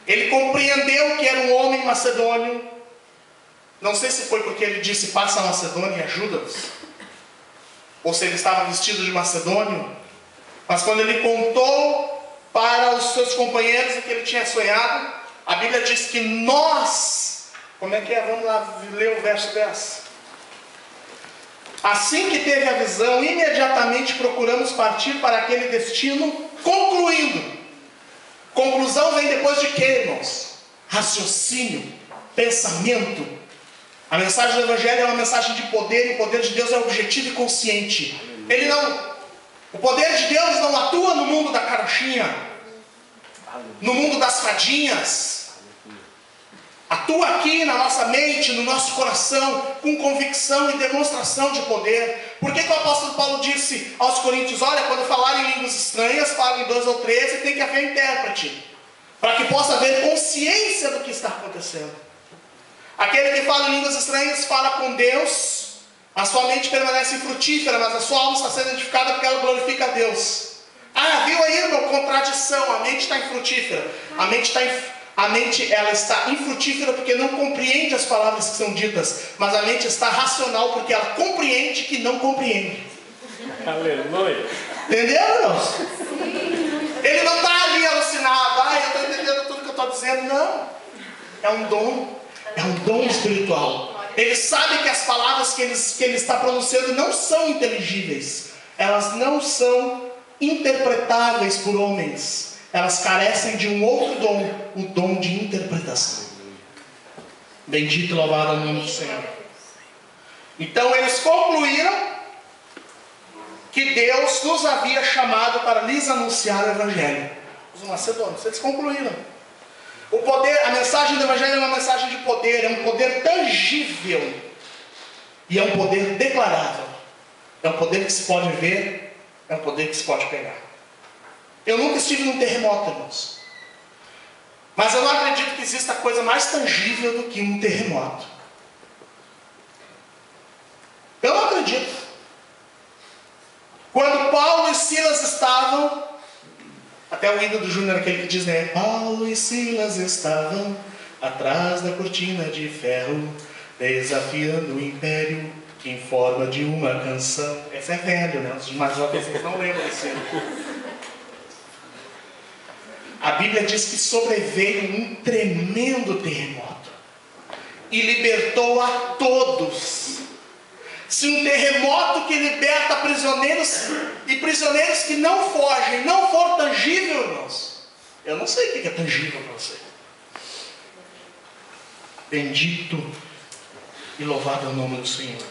ele compreendeu que era um homem macedônio. Não sei se foi porque ele disse passa a Macedônia e ajuda-nos, ou se ele estava vestido de macedônio, mas quando ele contou para os seus companheiros o que ele tinha sonhado, a Bíblia diz que nós, como é que é? Vamos lá ler o verso 10. Assim que teve a visão, imediatamente procuramos partir para aquele destino, concluindo. Conclusão vem depois de quê, irmãos? Raciocínio, pensamento. A mensagem do Evangelho é uma mensagem de poder, e o poder de Deus é objetivo e consciente. O poder de Deus não atua no mundo da carochinha, no mundo das fadinhas. Atua aqui na nossa mente, no nosso coração, com convicção e demonstração de poder. Por que o apóstolo Paulo disse aos coríntios, olha, quando falarem em línguas estranhas, falem 2 ou 3 e tem que haver intérprete, para que possa haver consciência do que está acontecendo. Aquele que fala em línguas estranhas fala com Deus, a sua mente permanece infrutífera, mas a sua alma está sendo edificada porque ela glorifica a Deus. Ah, viu aí, irmão? Contradição. A mente está infrutífera. A mente ela está infrutífera porque não compreende as palavras que são ditas, mas a mente está racional porque ela compreende que não compreende. Aleluia. Entenderam, irmãos? Ele não está ali alucinado. Ah, eu estou entendendo tudo que eu estou dizendo. Não. É um dom. É um dom espiritual. Ele sabe que as palavras que ele está pronunciando não são inteligíveis. Elas não são interpretáveis por homens. Elas carecem de um outro dom, o dom de interpretação. Bendito e louvado é o nome do Senhor. Então eles concluíram que Deus nos havia chamado para lhes anunciar o Evangelho. Os macedônios, eles concluíram. O poder, a mensagem do Evangelho é uma mensagem de poder, é um poder tangível e é um poder declarável. É um poder que se pode ver, é um poder que se pode pegar. Eu nunca estive num terremoto, irmãos, mas eu não acredito que exista coisa mais tangível do que um terremoto. Eu não acredito. Quando Paulo e Silas estavam, até o hino do Júnior, aquele que diz, né? Paulo e Silas estavam atrás da cortina de ferro, desafiando o império em forma de uma canção. Essa é velho, né? Os mais jovens não lembram desse hino. A Bíblia diz que sobreveio um tremendo terremoto e libertou a todos. Se um terremoto que liberta prisioneiros e prisioneiros que não fogem, não for tangível, irmãos, eu não sei o que é tangível para você. Bendito e louvado é o nome do Senhor.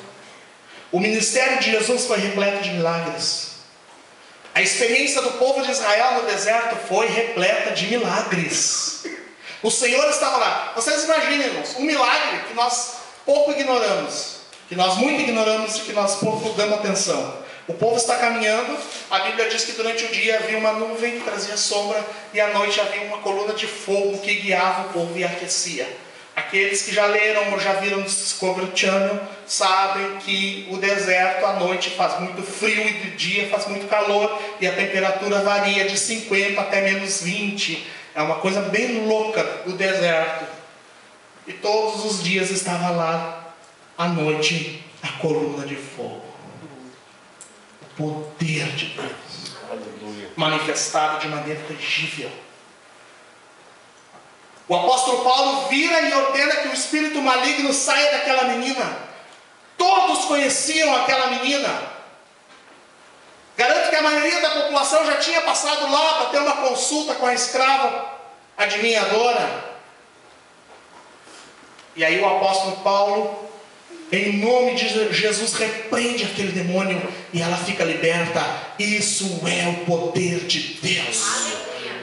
O ministério de Jesus foi repleto de milagres. A experiência do povo de Israel no deserto foi repleta de milagres. O Senhor estava lá. Vocês imaginem, irmãos, um milagre que nós pouco ignoramos, que nós muito ignoramos e que nós pouco damos atenção. O povo está caminhando, a Bíblia diz que durante o dia havia uma nuvem que trazia sombra e à noite havia uma coluna de fogo que guiava o povo e aquecia. Aqueles que já leram ou já viram no Discovery Channel sabem que o deserto à noite faz muito frio e de dia faz muito calor e a temperatura varia de 50 até menos 20. É uma coisa bem louca o deserto. E todos os dias estava lá à noite a coluna de fogo. O poder de Deus manifestado de maneira tangível. O apóstolo Paulo vira e ordena que o espírito maligno saia daquela menina. Todos conheciam aquela menina. Garanto que a maioria da população já tinha passado lá para ter uma consulta com a escrava adivinhadora. E aí o apóstolo Paulo, em nome de Jesus, repreende aquele demônio e ela fica liberta. Isso é o poder de Deus.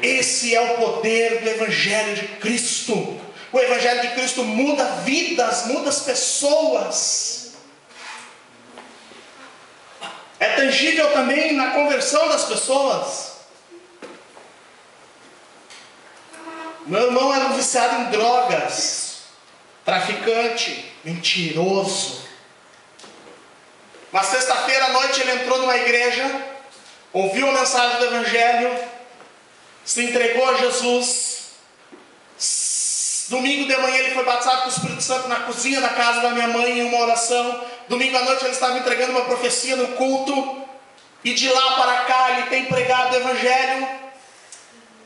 Esse é o poder do Evangelho de Cristo. O Evangelho de Cristo muda vidas, muda as pessoas. É tangível também na conversão das pessoas. Meu irmão era um viciado em drogas, traficante, mentiroso. Uma sexta-feira à noite ele entrou numa igreja, ouviu a mensagem do Evangelho, se entregou a Jesus. Domingo de manhã ele foi batizado com o Espírito Santo na cozinha da casa da minha mãe em uma oração. Domingo à noite ele estava entregando uma profecia no culto. E de lá para cá ele tem pregado o Evangelho.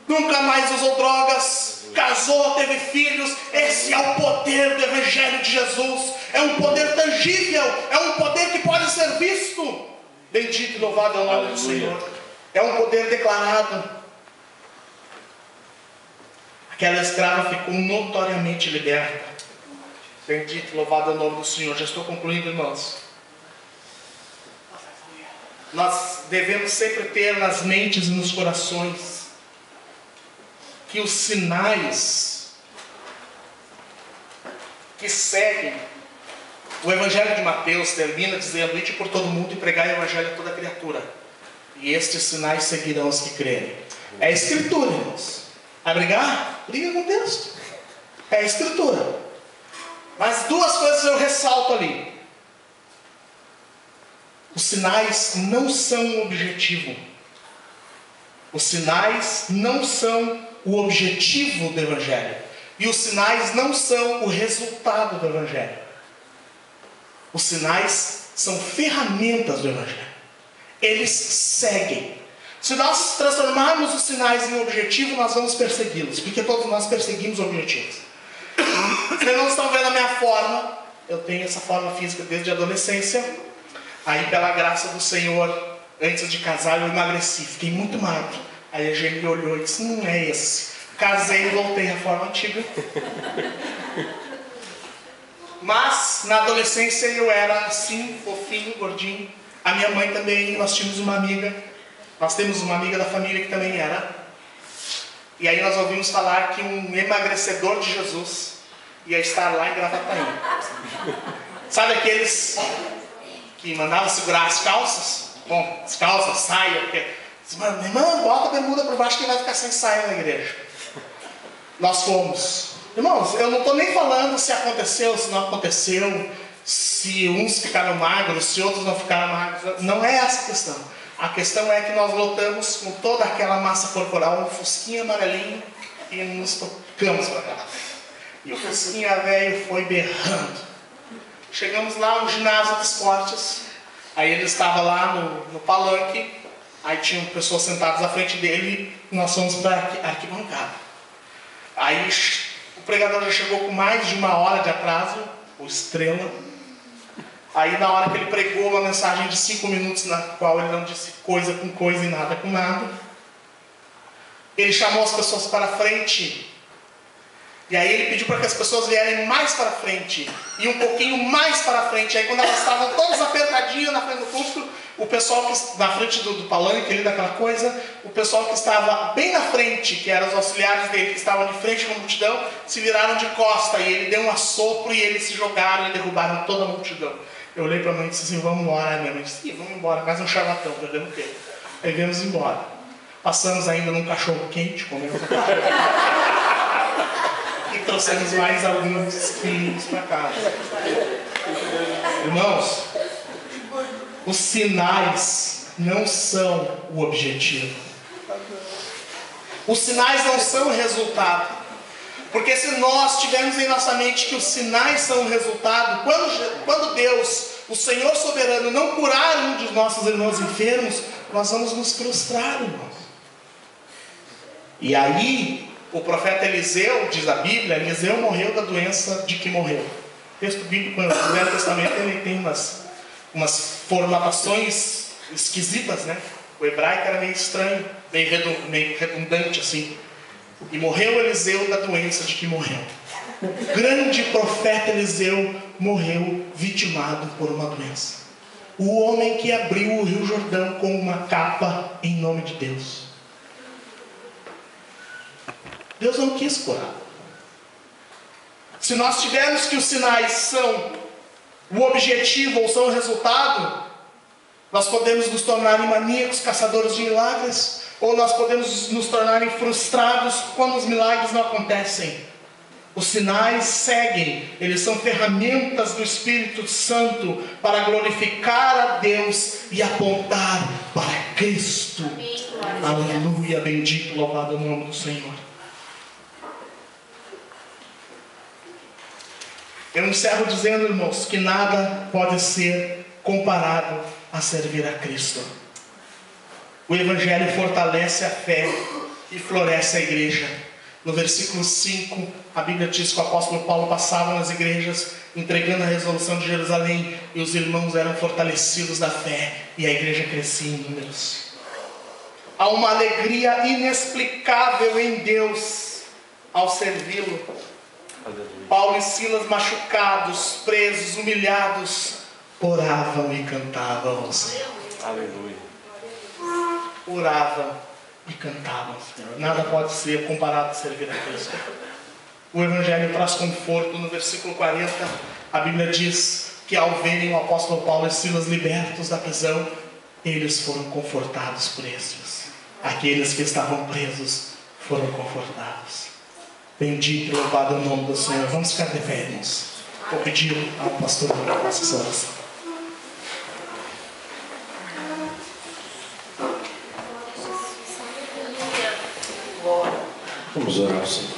Nunca mais usou drogas. Casou, teve filhos. Esse é o poder do Evangelho de Jesus. É um poder tangível. É um poder que pode ser visto. Bendito e louvado é o nome do Senhor. É um poder declarado. Aquela escrava ficou notoriamente liberta. Bendito e louvado é o nome do Senhor. Já estou concluindo, irmãos. Nós devemos sempre ter nas mentes e nos corações que os sinais que seguem o Evangelho de Mateus termina dizendo: ide por todo mundo e pregai o Evangelho a toda criatura, e estes sinais seguirão os que crerem. É a Escritura, irmãos. A brigar? Briga com o texto. É a Escritura. Mas duas coisas eu ressalto ali. Os sinais não são o objetivo. Os sinais não são o objetivo do Evangelho. E os sinais não são o resultado do Evangelho. Os sinais são ferramentas do Evangelho. Eles seguem. Se nós transformarmos os sinais em objetivo, nós vamos persegui-los, porque todos nós perseguimos objetivos. Vocês não estão vendo a minha forma. Eu tenho essa forma física desde a adolescência. Aí, pela graça do Senhor, antes de casar, eu emagreci, fiquei muito magro. Aí a gente me olhou e disse: não é esse. Casei e voltei à forma antiga. Mas na adolescência eu era assim, fofinho, gordinho. A minha mãe também, nós tínhamos uma amiga. Nós temos uma amiga da família que também era. E aí nós ouvimos falar que um emagrecedor de Jesus ia estar lá em Gravataí. Sabe aqueles que mandavam segurar as calças? Bom, as calças, saia, porque... Mano, irmão, bota a bermuda por baixo que vai ficar sem saia na igreja. Nós fomos. Irmãos, eu não estou nem falando se aconteceu, se não aconteceu, se uns ficaram magros, se outros não ficaram magros. Não é essa a questão. A questão é que nós lotamos com toda aquela massa corporal, um fusquinha amarelinho, e nos tocamos para cá. E o fusquinha velho foi berrando. Chegamos lá no ginásio de esportes. Aí ele estava lá no palanque. Aí tinham pessoas sentadas à frente dele. E nós fomos para a arquibancada. Aí o pregador já chegou com mais de 1 hora de atraso, o Estrela. Aí na hora que ele pregou uma mensagem de 5 minutos, na qual ele não disse coisa com coisa e nada com nada, ele chamou as pessoas para frente. E aí ele pediu para que as pessoas vierem mais para frente. E um pouquinho mais para frente. Aí quando elas estavam todas apertadinhas na frente do púlpito, o pessoal que na frente do palanque ali, daquela coisa, o pessoal que estava bem na frente, que eram os auxiliares dele, que estavam de frente com a multidão, se viraram de costa. E ele deu um assopro e eles se jogaram e derrubaram toda a multidão. Eu olhei para a mãe e disse assim: vamos embora. A minha mãe disse: vamos embora, mais um charlatão, perdendo tempo. Aí viemos embora. Passamos ainda num cachorro quente, comemos um cachorro. E trouxemos mais alguns quilos para casa. Irmãos, os sinais não são o objetivo. Os sinais não são o resultado. Porque se nós tivermos em nossa mente que os sinais são o resultado, quando Deus, o Senhor soberano, não curar um dos nossos irmãos enfermos, nós vamos nos frustrar, irmãos. E aí, o profeta Eliseu, diz a Bíblia, Eliseu morreu da doença de que morreu. O texto bíblico no Velho Testamento ele tem umas formatações esquisitas, né? O hebraico era meio estranho, meio redundante assim. E morreu Eliseu da doença de que morreu. O grande profeta Eliseu morreu vitimado por uma doença. O homem que abriu o Rio Jordão com uma capa em nome de Deus. Deus não quis curar. Se nós tivermos que os sinais são o objetivo ou são o resultado, Nós podemos nos tornar maníacos, caçadores de milagres, ou nós podemos nos tornar frustrados quando os milagres não acontecem. Os sinais seguem, eles são ferramentas do Espírito Santo para glorificar a Deus e apontar para Cristo. Aleluia, bendito, louvado o nome do Senhor. Eu encerro dizendo, irmãos, que nada pode ser comparado a servir a Cristo. O Evangelho fortalece a fé e floresce a igreja. No versículo 5, a Bíblia diz que o apóstolo Paulo passava nas igrejas entregando a resolução de Jerusalém, e os irmãos eram fortalecidos da fé e a igreja crescia em números. Há uma alegria inexplicável em Deus ao servi-lo. Paulo e Silas, machucados, presos, humilhados, oravam e cantavam ao Senhor. Aleluia. Oravam e cantavam, Senhor. Nada pode ser comparado a servir a Cristo. O Evangelho traz conforto. No versículo 40, a Bíblia diz que ao verem o apóstolo Paulo e Silas libertos da prisão, eles foram confortados por estes. Aqueles que estavam presos foram confortados. Bendito e louvado é o nome do Senhor. Vamos ficar de pé, irmãos. Vou pedir ao pastor que faça essa oração. Vamos orar ao Senhor.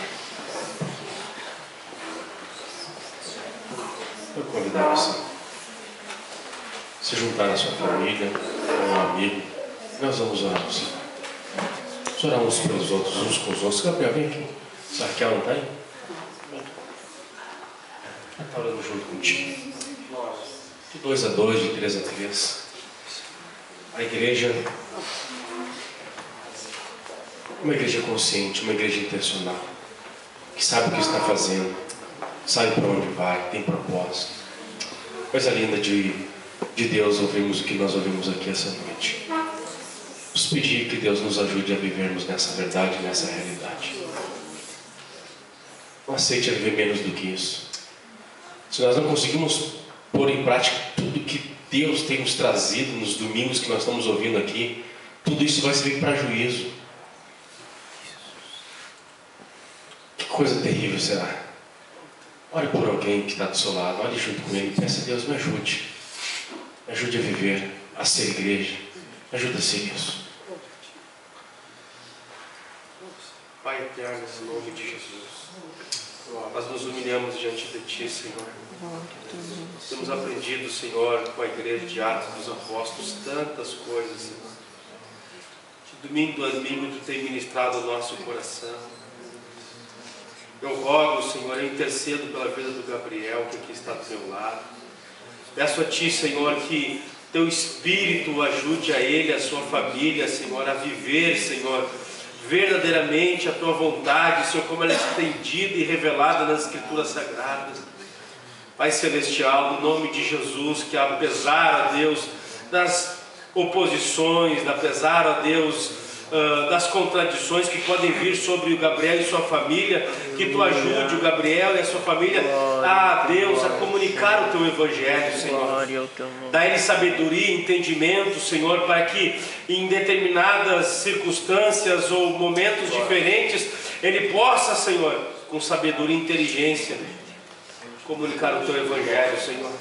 Eu convidar você a se juntar à sua família, a um amigo. Nós vamos orar ao Senhor. Vamos orar uns pelos outros, uns com os outros. Gabriel, vem aqui. Sarquel não está aí? Está orando junto contigo. De 2 a 2, de 3 a 3. A igreja, uma igreja consciente, uma igreja intencional, que sabe o que está fazendo, sabe para onde vai, tem propósito. Coisa linda de Deus ouvimos o que nós ouvimos aqui essa noite. Vamos pedir que Deus nos ajude a vivermos nessa verdade, nessa realidade. Não aceite a viver menos do que isso. Se nós não conseguimos pôr em prática tudo que Deus tem nos trazido nos domingos que nós estamos ouvindo aqui, tudo isso vai servir para juízo. Que coisa terrível será. Ore por alguém que está do seu lado, ore junto com ele e peça a Deus, me ajude. Me ajude a viver, a ser igreja. Me ajude a ser isso. Pai eterno, em nome de Jesus, nós nos humilhamos diante de Ti, Senhor. Temos aprendido, Senhor, com a igreja de Atos dos Apóstolos, tantas coisas, Senhor. De domingo a domingo Tu tem ministrado o nosso coração. Eu rogo, Senhor, eu intercedo pela vida do Gabriel, que aqui está do meu lado. Peço a Ti, Senhor, que Teu Espírito ajude a ele, a sua família, Senhor, a viver, Senhor, verdadeiramente a Tua vontade, Senhor, como ela é estendida e revelada nas Escrituras Sagradas. Pai Celestial, no nome de Jesus, que apesar, a Deus, das oposições, apesar, a Deus, das contradições que podem vir sobre o Gabriel e sua família, que Tu ajude o Gabriel e a sua família a Deus, a comunicar o Teu Evangelho, Senhor. Dá-lhe sabedoria e entendimento, Senhor, para que em determinadas circunstâncias ou momentos diferentes, ele possa, Senhor, com sabedoria e inteligência, comunicar o Teu Evangelho, Senhor,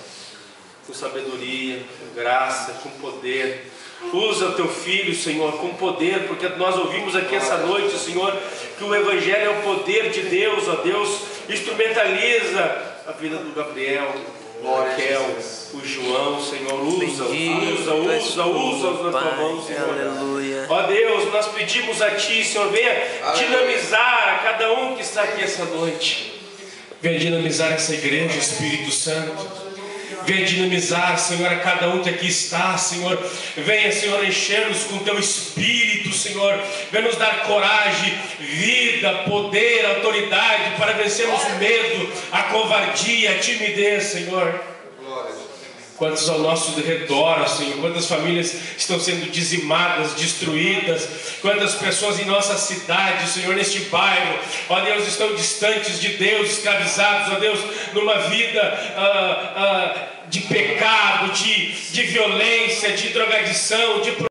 com sabedoria, com graça, com poder. Usa o Teu Filho, Senhor, com poder, porque nós ouvimos aqui essa noite, Senhor, que o Evangelho é o poder de Deus, ó Deus. Instrumentaliza a vida do Gabriel, o Raquel, o João, Senhor. Usa-os na Tua mão, Senhor. Aleluia. Ó Deus, nós pedimos a Ti, Senhor, venha dinamizar a cada um que está aqui essa noite. Venha dinamizar essa igreja, Espírito Santo. Venha dinamizar, Senhor, a cada um que aqui está, Senhor. Venha, Senhor, encher-nos com Teu Espírito, Senhor. Venha nos dar coragem, vida, poder, autoridade para vencermos o medo, a covardia, a timidez, Senhor. quantos ao nosso redor, Senhor, quantas famílias estão sendo dizimadas, destruídas, quantas pessoas em nossa cidade, Senhor, neste bairro, ó Deus, estão distantes de Deus, escravizados, ó Deus, numa vida de pecado, de violência, de drogadição, de